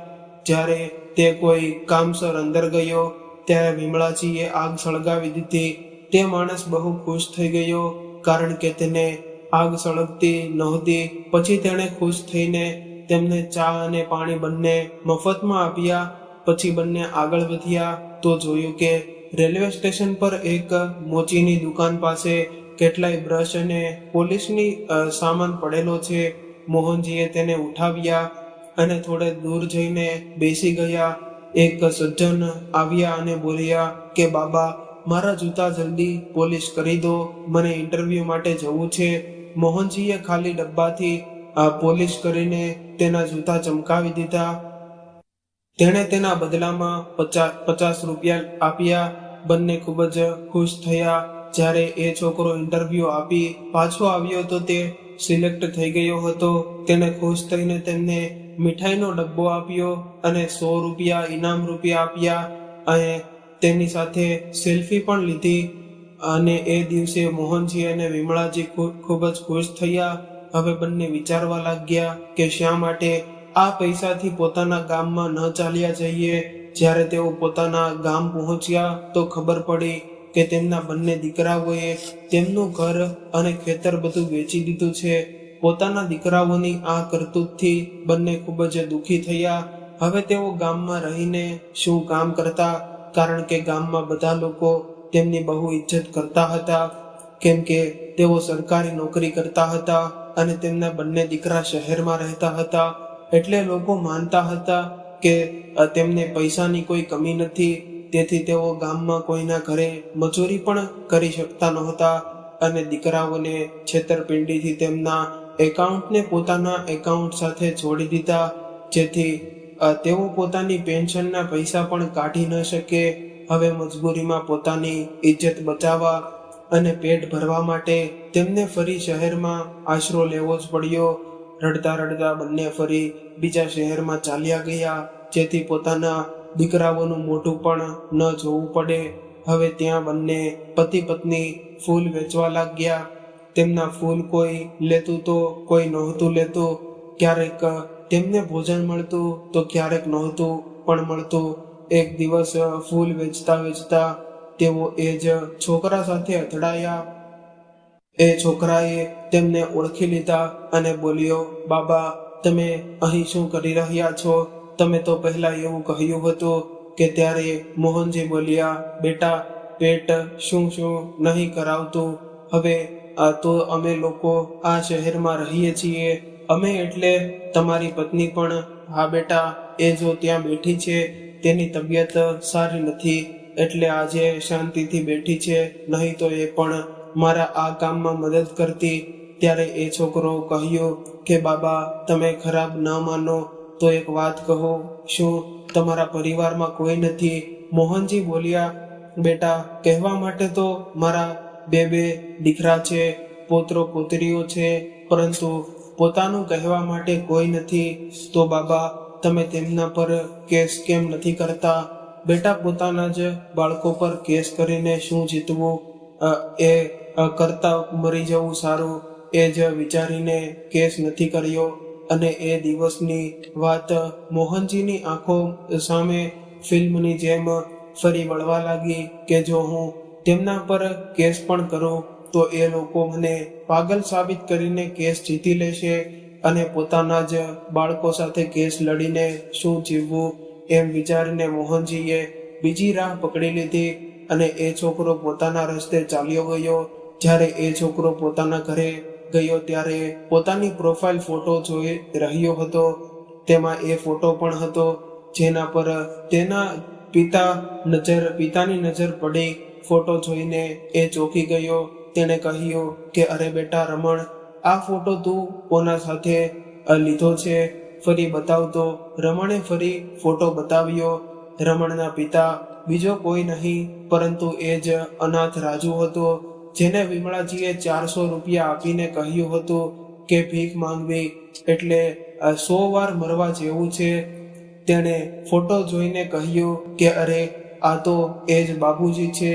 જ્યારે તે કોઈ કામસર અંદર ગયો ત્યારે વિમલાજીએ આગ સળગાવી દીધી. તે માણસ બહુ ખુશ થઈ ગયો, કારણ કે તેને આગ સળગતી નહોતી. પછી તેણે ખુશ થઈને તેમને ચા અને પાણી બંને મફતમાં આપ્યા. પછી બંને આગળ વધ્યા તો જોયું કે રેલવે સ્ટેશન પર એક મોચીની દુકાન પાસે કેટલાય બ્રશ અને પોલીસની સામાન પડેલો છે. મોહનજીએ તેને ઉઠાવ્યા અને થોડે દૂર જઈને બેસી ગયા. એક સજ્જન આવ્યા અને બોલ્યા કે બાબા, મારા જૂતા જલ્દી પોલિશ કરી દો, મને ઇન્ટરવ્યૂ માટે જવું છે. મોહનજીએ ખાલી ડબ્બાથી પોલિશ કરીને તેના જૂતા ચમકાવી દીધા. તેણે તેના બદલામાં 50 રૂપિયા આપ્યા. બંને ખૂબ જ ખુશ થયા. જ્યારે એ છોકરો ઇન્ટરવ્યૂ આપી પાછો આવ્યો તો તે સિલેક્ટ થઈ ગયો હતો. તેણે ખુશ થઈને તેમને મીઠાઈનો ડબ્બો આપ્યો અને 100 રૂપિયા ઇનામ રૂપિયા આપ્યા અને તેની સાથે સેલ્ફી પણ લીધી. અને એ દિવસે મોહનજી અને વિમળાજી ખૂબ જ ખુશ થયા. હવે બંને વિચારવા લાગ્યા કે શા માટે આ પૈસાથી પોતાના ગામમાં ન ચાલ્યા જઈએ. જ્યારે તેઓ પોતાના ગામ પહોંચ્યા તો ખબર પડી કે તેમના બંને દીકરાઓએ તેમનું ઘર અને ખેતર બધું વેચી દીધું છે. પોતાના દીકરાઓની આ કરતૂતથી બંને ખૂબ જ દુઃખી થયા. હવે તેઓ ગામમાં રહીને શું કામ કરતા, કારણ કે ગામમાં બધા લોકો તેમની બહુ ઇજ્જત કરતા હતા, કેમ કે તેઓ સરકારી નોકરી કરતા હતા અને તેમના બંને દીકરા શહેરમાં રહેતા હતા. એટલે લોકો માનતા હતા કે તેમને પૈસાની કોઈ કમી નથી. તેથી તેઓ ગામમાં કોઈના ઘરે મજૂરી પણ કરી શકતા નહોતા અને દીકરાઓને છેતરપિંડીથી તેમના એકાઉન્ટને પોતાના એકાઉન્ટ સાથે જોડી દીધા, જેથી તેઓ પોતાની પેન્શનના પૈસા પણ કાઢી ન શકે. હવે મજબૂરીમાં પોતાની ઇજ્જત બચાવવા અને પેટ ભરવા માટે તેમને ફરી શહેરમાં આશરો લેવો જ પડ્યો. રડતા રડતા બંને ફરી બીજા શહેરમાં ચાલ્યા ગયા, જેથી પોતાના દીકરાઓનું મોઢું પણ ન જોવું પડે. હવે ત્યાં બંને પતિ પત્ની ફૂલ વેચવા લાગ્યા. તેમના ફૂલ કોઈ લેતું તો કોઈ નહોતું લેતું. ક્યારેક તેમને ભોજન મળતું તો ક્યારેક નહોતું પણ મળતું. એક દિવસ ફૂલ વેચતા વેચતા તેઓ એ જ છોકરા સાથે અથડાયા. એ છોકરાએ તેમને ઓળખી લીધા અને બોલ્યો, બાબા, તમે અહીં શું કરી રહ્યા છો? તમે તો પહેલા એવું કહ્યું હતું કે. ત્યારે મોહનજી બોલ્યા, બેટા, પેટ શું શું નહીં કરાવતું. હવે તો અમે લોકો આ શહેરમાં રહીએ છીએ. અમે એટલે તમારી પત્ની પણ. હા બેટા, એ જો ત્યાં બેઠી છે તેની તબિયત સારી નથી, એટલે આજે શાંતિથી બેઠી છે, નહીં તો એ પણ મારા આ કામમાં મદદ કરતી. ત્યારે એ છોકરો કહ્યું કે બાબા, તમે ખરાબ ન માનો તો એક વાત કહો, શું તમારા પરિવારમાં કોઈ નથી? મોહનજી બોલ્યા, બેટા, કહેવા માટે તો મારા બે દીકરા છે, પોત્રો પોતરીઓ છે, પરંતુ પોતાનું કહેવા માટે કોઈ નથી. તો બાબા, તમે તેમના પર કેસ કેમ નથી કરતા? બેટા, પોતાના જ બાળકો પર કેસ કરીને શું જીતવું? એ કરતા મરી જવું સારું. એ જ વિચારીને કેસ નથી કર્યો. અને એ દિવસની વાત મોહનજીની આંખો સામે ફિલ્મની જેમ ફરી વળવા લાગી કે જો હું તેમના પર કેસ પણ કરું તો એ લોકો મને પાગલ સાબિત કરીને કેસ જીતી લેશે અને પોતાના જ બાળકો સાથે કેસ લડીને શું જીવવું? એમ વિચારીને મોહનજીએ બીજી રાહ પકડી લીધી અને એ છોકરો પોતાના રસ્તે ચાલ્યો ગયો. જ્યારે એ છોકરો પોતાના ઘરે ગયો ત્યારે પોતાની પ્રોફાઇલ ફોટો જોઈ રહ્યો હતો. તેમાં એ ફોટો પણ હતો જેના પર તેના પિતાની નજર પડી. ફોટો જોઈને એ ચોંકી ગયો. તેણે કહ્યું કે અરે બેટા રમણ, આ ફોટો તું કોના સાથે લીધો છે, ફરી બતાવતો. રમણે ફરી ફોટો બતાવ્યો. રમણના પિતા બીજો કોઈ નહીં પરંતુ એ જ અનાથ રાજુ હતો, જેને વિમળાજીએ 400 રૂપિયા આપીને કહ્યું હતું કે ભીખ માંગવી એટલે 100 વાર મરવા જેવું છે. તેણે ફોટો જોઈને કહ્યું કે અરે આ તો એ જ બાબુજી છે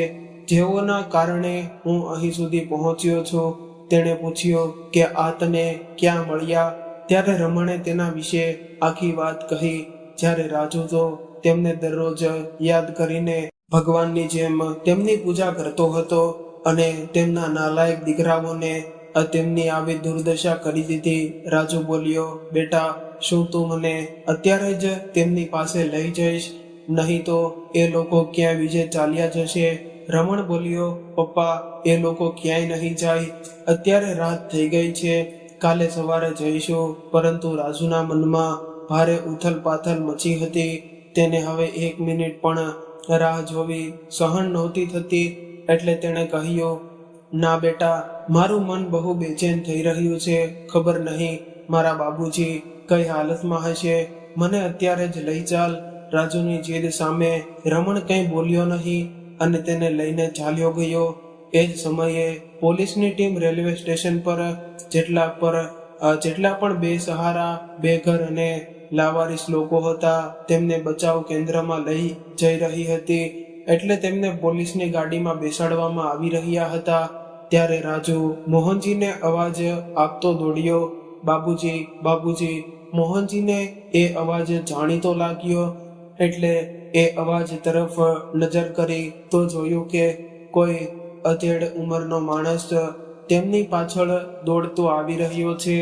જેઓના કારણે હું અહીં સુધી પહોંચ્યો છું. તેણે પૂછ્યું કે આ તને ક્યાં મળ્યા? ત્યારે રમણે તેના વિશે આખી વાત કહી. જ્યારે રાજુ તો તેમને દરરોજ યાદ કરીને ભગવાનની જેમ તેમની પૂજા કરતો હતો અને તેમના નાલાયક દીકરાઓને તેમની આવી દુર્દશા કરી દીધી. રાજુ બોલ્યો, બેટા શું તું મને અત્યારે જ તેમની પાસે લઈ જઈશ? નહીં તો એ લોકો ક્યાં બીજે ચાલ્યા જશે. રમણ બોલ્યો, પપ્પા એ લોકો ક્યાંય નહીં જાય, અત્યારે રાત થઈ ગઈ છે, કાલે સવારે જઈશું. પરંતુ રાજુના મનમાં ભારે ઉથલ પાથલ મચી હતી. તેને હવે 1 મિનિટ પણ રાહ જોવી સહન નહોતી થતી. એટલે તેણે કહ્યું, ના બેટા, મારું મન બહુ બેચેન થઈ રહ્યું છે. ખબર નહીં મારા બાબુજી કઈ હાલતમાં હશે, મને અત્યારે જ લઈ ચાલ. રાજુની જીદ સામે રમણ કંઈ બોલ્યો નહીં અને તેને લઈને ચાલ્યો ગયો. એ જ સમયે પોલીસની ટીમ રેલવે સ્ટેશન પર જેટલા પણ બેસહારા, બેઘર અને લાવારીસ લોકો હતા તેમને બચાવ કેન્દ્રમાં લઈ જઈ રહી હતી. એટલે તેમને પોલીસની ગાડીમાં બેસાડવામાં આવી રહ્યા હતા. ત્યારે રાજુ મોહનજીને અવાજ આપતો દોડ્યો, બાબુજી, બાબુજી. મોહનજીને એ અવાજ જાણીતો લાગ્યો એટલે એ અવાજ તરફ નજર કરી તો જોયું કે કોઈ અધેડ ઉંમરનો માણસ તેમની પાછળ દોડતો આવી રહ્યો છે.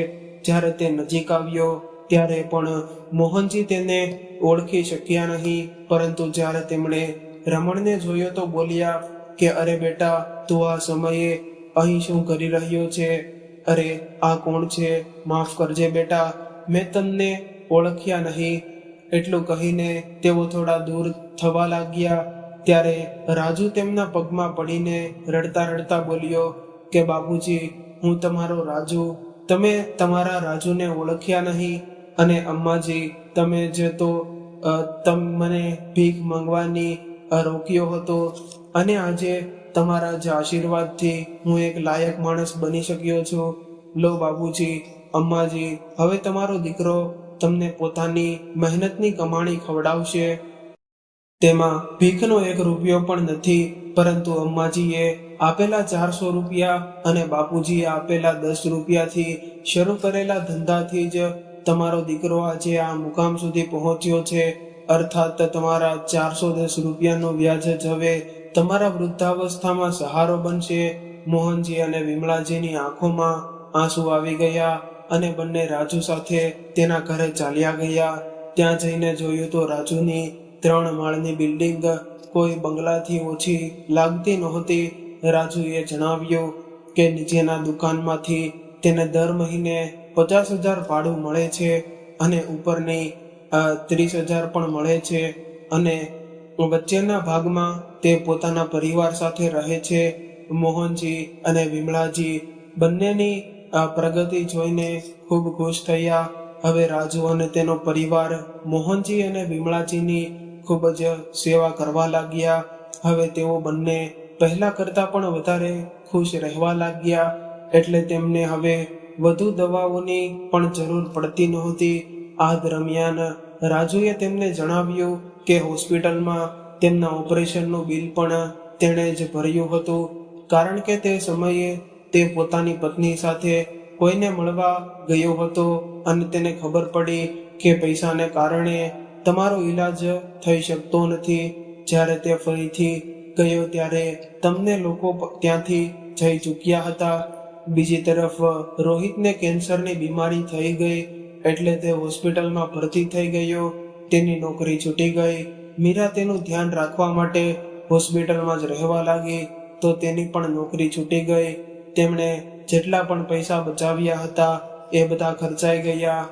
જ્યારે તે નજીક આવ્યો ત્યારે પણ મોહનજી તેને ઓળખી શક્યા નહીં. પરંતુ જ્યારે તેમણે રમણને જોયો તો બોલ્યા કે અરે બેટા, તું આ સમયે અહીં શું કરી રહ્યો છે? અરે આ કોણ છે? માફ કરજે બેટા, મેં તમને ઓળખ્યા નહીં. એટલું કહીને તેઓ થોડા દૂર થવા લાગ્યા. ત્યારે રાજુ તેમના પગમાં પડીને રડતા રડતા બોલ્યો કે બાબુજી, હું તમારો રાજુ, તમે તમારા રાજુને ઓળખ્યા નહીં. અને અમ્માજી, તમે જ તો મને ભીખ માંગવાની રોક્યો હતો અને આજે તમારા જ આશીર્વાદથી હું એક લાયક માણસ બની શક્યો છું. લો બાબુજી, અમ્માજી, હવે તમારો દીકરો તમને પોતાની મહેનતની કમાણી ખવડાવશે. તેમાં ભીખનો 1 રૂપિયો પણ નથી, પરંતુ અમ્માજીએ આપેલા 400 રૂપિયા અને બાપુજીએ આપેલા 10 રૂપિયાથી શરૂ કરેલા ધંધાથી જ તમારો દીકરો આજે આ મુકામ સુધી પહોંચ્યો છે. અર્થાત તમારા 410 રૂપિયાનું વ્યાજ જ હવે તમારા વૃદ્ધાવસ્થામાં સહારો બનશે. મોહનજી અને વિમળાજીની આંખોમાં આંસુ આવી ગયા અને બંને રાજુ સાથે તેના ઘરે ચાલ્યા ગયા. ત્યાં જઈને જોયું તો રાજુની 3 માળની બિલ્ડિંગ કોઈ બંગલાથી ઓછી લાગતી નહોતી. રાજુએ જણાવ્યું કે નીચેના દુકાનમાંથી તેને દર મહિને 50,000 ભાડું મળે છે અને ઉપરની 30,000 પણ મળે છે અને વચ્ચેના ભાગમાં તે પોતાના પરિવાર સાથે રહે છે. મોહનજી અને વિમળાજી બંનેની પ્રગતિ જોઈને ખૂબ ખુશ થયા. હવે રાજુ અને તેનો પરિવાર મોહનજી અને વિમળાજીની ખૂબ જ સેવા કરવા લાગ્યા. હવે તેઓ બંને પહેલા કરતાં પણ વધારે ખુશ રહેવા લાગ્યા. એટલે તેમને હવે વધુ દવાઓની પણ જરૂર પડતી નહોતી. આ દરમિયાન રાજુએ તેમને જણાવ્યું કે હોસ્પિટલમાં તેમના ઓપરેશનનું બિલ પણ તેણે જ ભર્યું હતું, કારણ કે તે સમયે તે પોતાની પત્ની સાથે કોઈને મળવા ગયો હતો અને તેને ખબર પડી કે પૈસાને કારણે તમારો ઈલાજ થઈ શકતો નથી. જ્યારે તે ફરીથી ગયો ત્યારે તમને લોકો ત્યાંથી જઈ ચૂક્યા હતા. બીજી તરફ રોહિતને કેન્સરની બીમારી થઈ ગઈ એટલે તે હોસ્પિટલમાં ભરતી થઈ ગયો. તેની નોકરી છૂટી ગઈ. મીરા તેનું ધ્યાન રાખવા માટે હોસ્પિટલમાં જ રહેવા લાગી તો તેની પણ નોકરી છૂટી ગઈ. તેમણે જેટલા પણ પૈસા બચાવ્યા હતા એ બધા ખર્ચાઈ ગયા.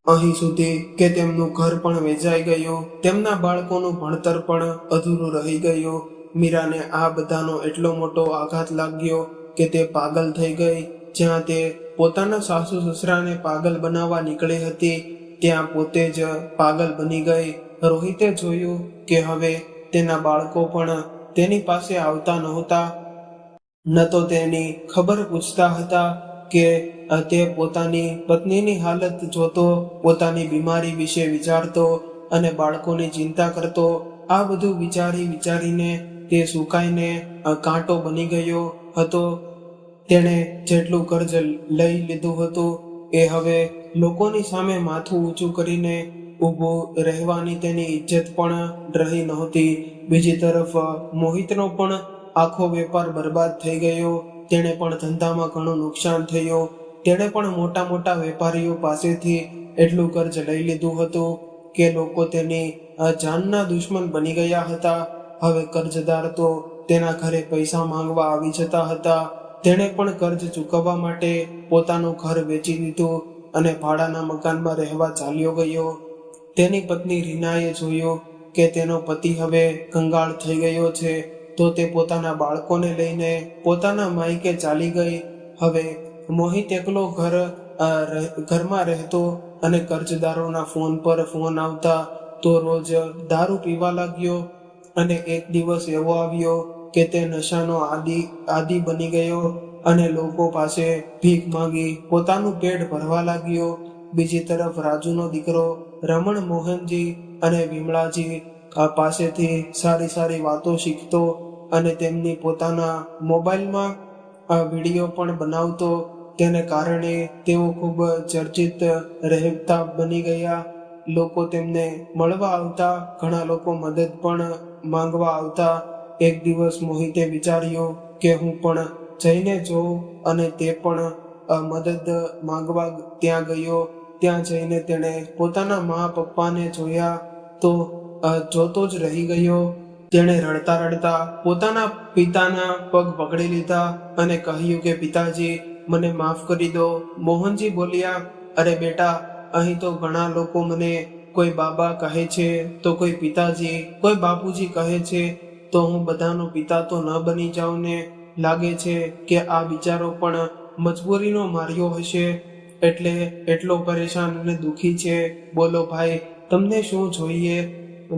અહીં સુધી કે તેમનું ઘર પણ વેચાઈ ગયું, તેમના બાળકોનું ભણતર પણ અધૂરું રહી ગયું. મીરાને આ બધાનો એટલો મોટો આઘાત લાગ્યો કે તે પાગલ થઈ ગઈ. જ્યાં તે પોતાના સાસુ સસરાને પાગલ બનાવવા નીકળી હતી ત્યાં પોતે જ પાગલ બની ગઈ. રોહિતે જોયું કે હવે તેના બાળકો પણ તેની પાસે આવતા નહોતા, ન તો તેની ખબર પૂછતા હતા કે તે પોતાની પત્નીની હાલત જોતો, પોતાની બીમારી વિશે વિચારતો અને બાળકોની ચિંતા કરતો. આ બધું વિચારીને તે સુકાઈને કાંટો બની ગયો હતો. તેણે જેટલું કર્જ લઈ લીધું હતું એ હવે લોકોની સામે માથું ઊંચું કરીને ઊભું રહેવાની તેની ઇજ્જત પણ રહી નહોતી. બીજી તરફ મોહિતનો પણ આખો વેપાર બરબાદ થઈ ગયો. તેણે પણ ધંધામાં ઘણું નુકસાન થયું. તેણે પણ મોટા મોટા વેપારીઓ પાસેથી એટલું કર્જ લઈ લીધું હતું કે લોકો તેની જાનના દુશ્મન બની ગયા હતા. હવે કર્જદાર તો તેના ઘરે પૈસા માંગવા આવી જતા હતા. તેણે પણ કર્જ ચૂકવવા માટે પોતાનું ઘર વેચી દીધું અને ભાડાના મકાનમાં રહેવા ચાલ્યો ગયો. તેની પત્ની રીનાએ જોયું કે તેનો પતિ હવે કંગાળ થઈ ગયો છે તો તે પોતાના બાળકોને લઈને પોતાના માયકે ચાલી ગઈ. હવે મોહિત એકલો ઘરમાં રહેતો અને કર્જદારોના ફોન પર ફોન આવતા તો રોજ દારૂ પીવા લાગ્યો. અને એક દિવસ એવો આવ્યો કે તે નશાનો આદિ બની ગયો અને લોકો પાસે ભીખ માંગી પોતાનું પેટ ભરવા લાગ્યો. બીજી તરફ રાજુનો દીકરો રમણ મોહનજી અને વિમળાજી પાસેથી સારી વાતો શીખતો અને તેમની પોતાના મોબાઈલમાં વિડીયો પણ બનાવતો. તેને કારણે તેઓ ખૂબ ચર્ચિત રહેતા બની ગયા. લોકો તેમને મળવા આવતા, ઘણા લોકો મદદ પણ માંગવા આવતા. એક દિવસ મોહિતે વિચાર્યું કે હું પણ જઈને જોઉં અને તે પણ મદદ માંગવા ત્યાં ગયો. ત્યાં જઈને તેણે પોતાના મા પપ્પાને જોયા તો જોતો જ રહી ગયો. તેણે રડતા પોતાના પિતાના પગ પકડી લીધા અને કહ્યું કે પિતાજી, મને માફ કરી દો. મોહનજી બોલ્યા, અરે બેટા, અહીં તો ઘણા લોકો મને કોઈ બાબા કહે છે તો કોઈ પિતાજી, કોઈ બાપુજી કહે છે, તો હું બધાનો પિતા તો ન બની જાઉં ને? લાગે છે કે આ બિચારો પણ મજબૂરીનો માર્યો હશે એટલે એટલો પરેશાન અને દુઃખી છે. બોલો ભાઈ, તમને શું જોઈએ?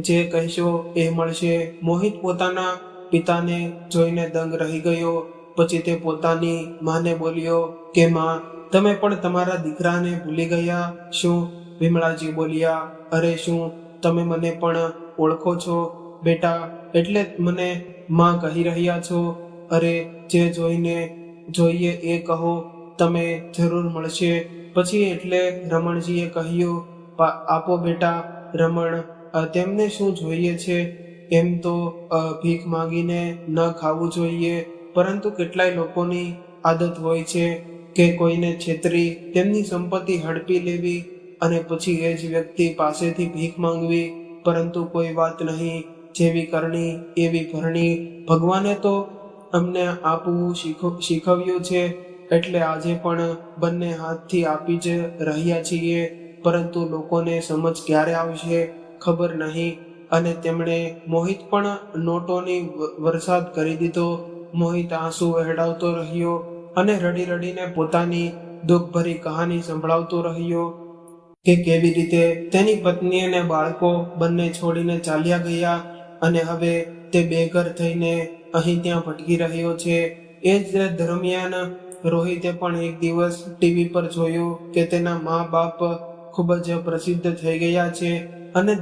જે કહેશો એ મળશે. મોહિત પોતાના પિતાને જોઈને દંગ રહી ગયો. પછી તે પોતાની માને બોલ્યો કે માં, તમે પણ તમારા દીકરાને ભૂલી ગયા શું? વિમળાજી બોલ્યા, અરે શું તમે મને પણ ઓળખો છો બેટા? એટલે મને માં કહી રહ્યા છો? અરે જે જોઈએ એ કહો, તમે જરૂર મળશે. પછી એટલે રમણજીએ કહ્યું, આપો બેટા. રમણ, તેમને શું જોઈએ છે? એમ તો ભીખ માંગીને ન ખાવું જોઈએ, પરંતુ કેટલાય લોકોની આદત હોય છે કે કોઈને છેતરી તેમની સંપત્તિ હડપી લેવી અને પછી એ જ વ્યક્તિ પાસેથી ભીખ માંગવી. પરંતુ કોઈ વાત નહીં, જેવી કરણી એવી ભરણી. ભગવાને તો અમને આપવું શીખવ્યું છે એટલે આજે પણ બંને હાથથી આપી જ રહ્યા છીએ. પરંતુ લોકોને સમજ ક્યારે આવશે ખબર નહીં. અને તેમણે મોહિત પણ નોટોની વરસાદ કરી દીધો. મોહિત આંસુ વહેડાવતો રહ્યો અને રડીને પોતાની દુઃખભરી કહાની સંભળાવતો રહ્યો કે કેવી રીતે તેની પત્ની અને બાળકો બંને છોડીને ચાલ્યા ગયા અને હવે તે બેઘર થઈને અહીં ત્યાં ભટકી રહ્યો છે. એ જ દરમિયાન રોહિતે પણ એક દિવસ ટીવી પર જોયું કે તેના મા બાપ ખૂબ જ પ્રસિદ્ધ થઈ ગયા છે અને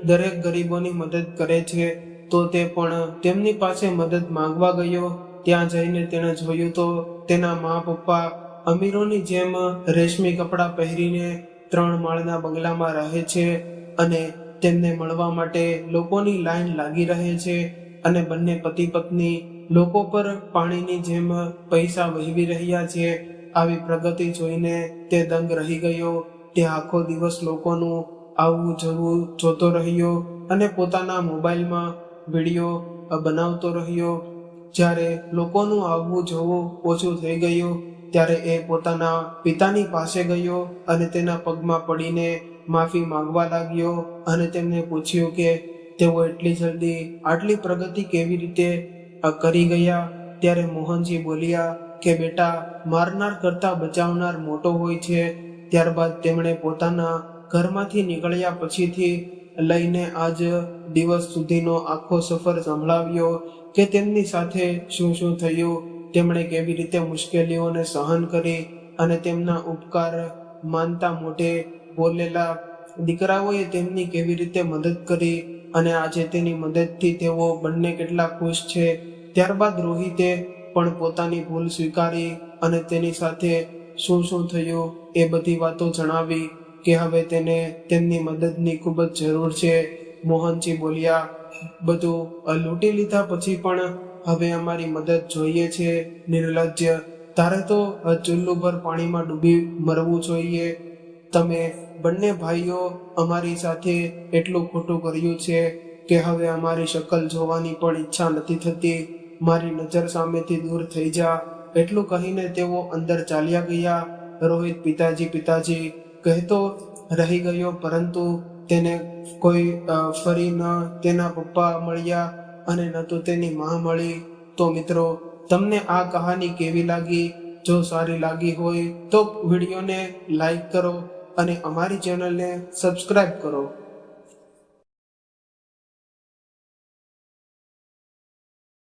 દરેક ગરીબોની મદદ કરે છે. તો તે પણ તેમની પાસે મદદ માંગવા ગયો. ત્યાં જઈને તેણે જોયું તો તેના મા પપ્પા અમીરોની જેમ રેશમી કપડાં પહેરીને 3 માળના બંગલામાં રહે છે અને તેમને મળવા માટે લોકોની લાઈન લાગી રહે છે અને બંને પતિ પત્ની લોકો પર પાણીની જેમ પૈસા વહેવી રહ્યા છે. આવી પ્રગતિ જોઈને તે દંગ રહી ગયો. તે આખો દિવસ લોકોનું આવવું જવું જોતો રહ્યો. અને પોતાના મોબાઈલમાં વિડીયો બનાવતો રહ્યો. જ્યારે લોકોનું આવવું જવું ઓછું થઈ ગયું ત્યારે એ પોતાના પિતાની પાસે ગયો અને તેના પગમાં પડીને માફી માંગવા લાગ્યો અને તેમને પૂછ્યું કે તેઓ એટલી જલ્દી આટલી પ્રગતિ કેવી રીતે કરી ગયા. ત્યારે મોહનજી બોલ્યા કે બેટા, મારનાર કરતા બચાવનાર મોટો હોય છે. ત્યારબાદ તેમણે પોતાના ઘરમાંથી નીકળ્યા પછીથી લઈને આજ દિવસ સુધીનો આખો સફર સંભળાવ્યો કે તેમની સાથે શું શું થયું, તેમણે કેવી રીતે મુશ્કેલીઓને સહન કરી અને તેમના ઉપકાર માનતા મોઢે બોલેલા દીકરાઓએ તેમની કેવી રીતે મદદ કરી અને આજે તેની મદદથી તેઓ બંને કેટલા ખુશ છે. ત્યારબાદ રોહિતે પણ પોતાની ભૂલ સ્વીકારી અને તેની સાથે શું શું થયું એ બધી વાતો જણાવી કે હવે તેને તેમની મદદની ખૂબ જ જરૂર છે. મોહનજી બોલ્યા, બધું લૂંટી લીધા પછી પણ હવે અમારી મદદ જોઈએ છે. નિર્લજ્જ, તારે તો ચુલ્લું ભર પાણીમાં ડૂબી મરવું જોઈએ. તમે બંને ભાઈઓ અમારી સાથે એટલું ખોટું કર્યું છે કે હવે અમારી શકલ જોવાની પણ ઈચ્છા નથી થતી. મારી નજર સામેથી દૂર થઈ જા. એટલું કહીને તેઓ અંદર ચાલ્યા ગયા. રોહિત પિતાજી પિતાજી કહેતો રહી ગયો, પરંતુ તેને કોઈ ફરી ન તેના પપ્પા મળ્યા અને ન તો તેની માં મળી. તો મિત્રો, તમને આ કહાની કેવી લાગી? જો સારી લાગી હોય તો વિડીયોને લાઈક કરો અને અમારી ચેનલને સબસ્ક્રાઈબ કરો.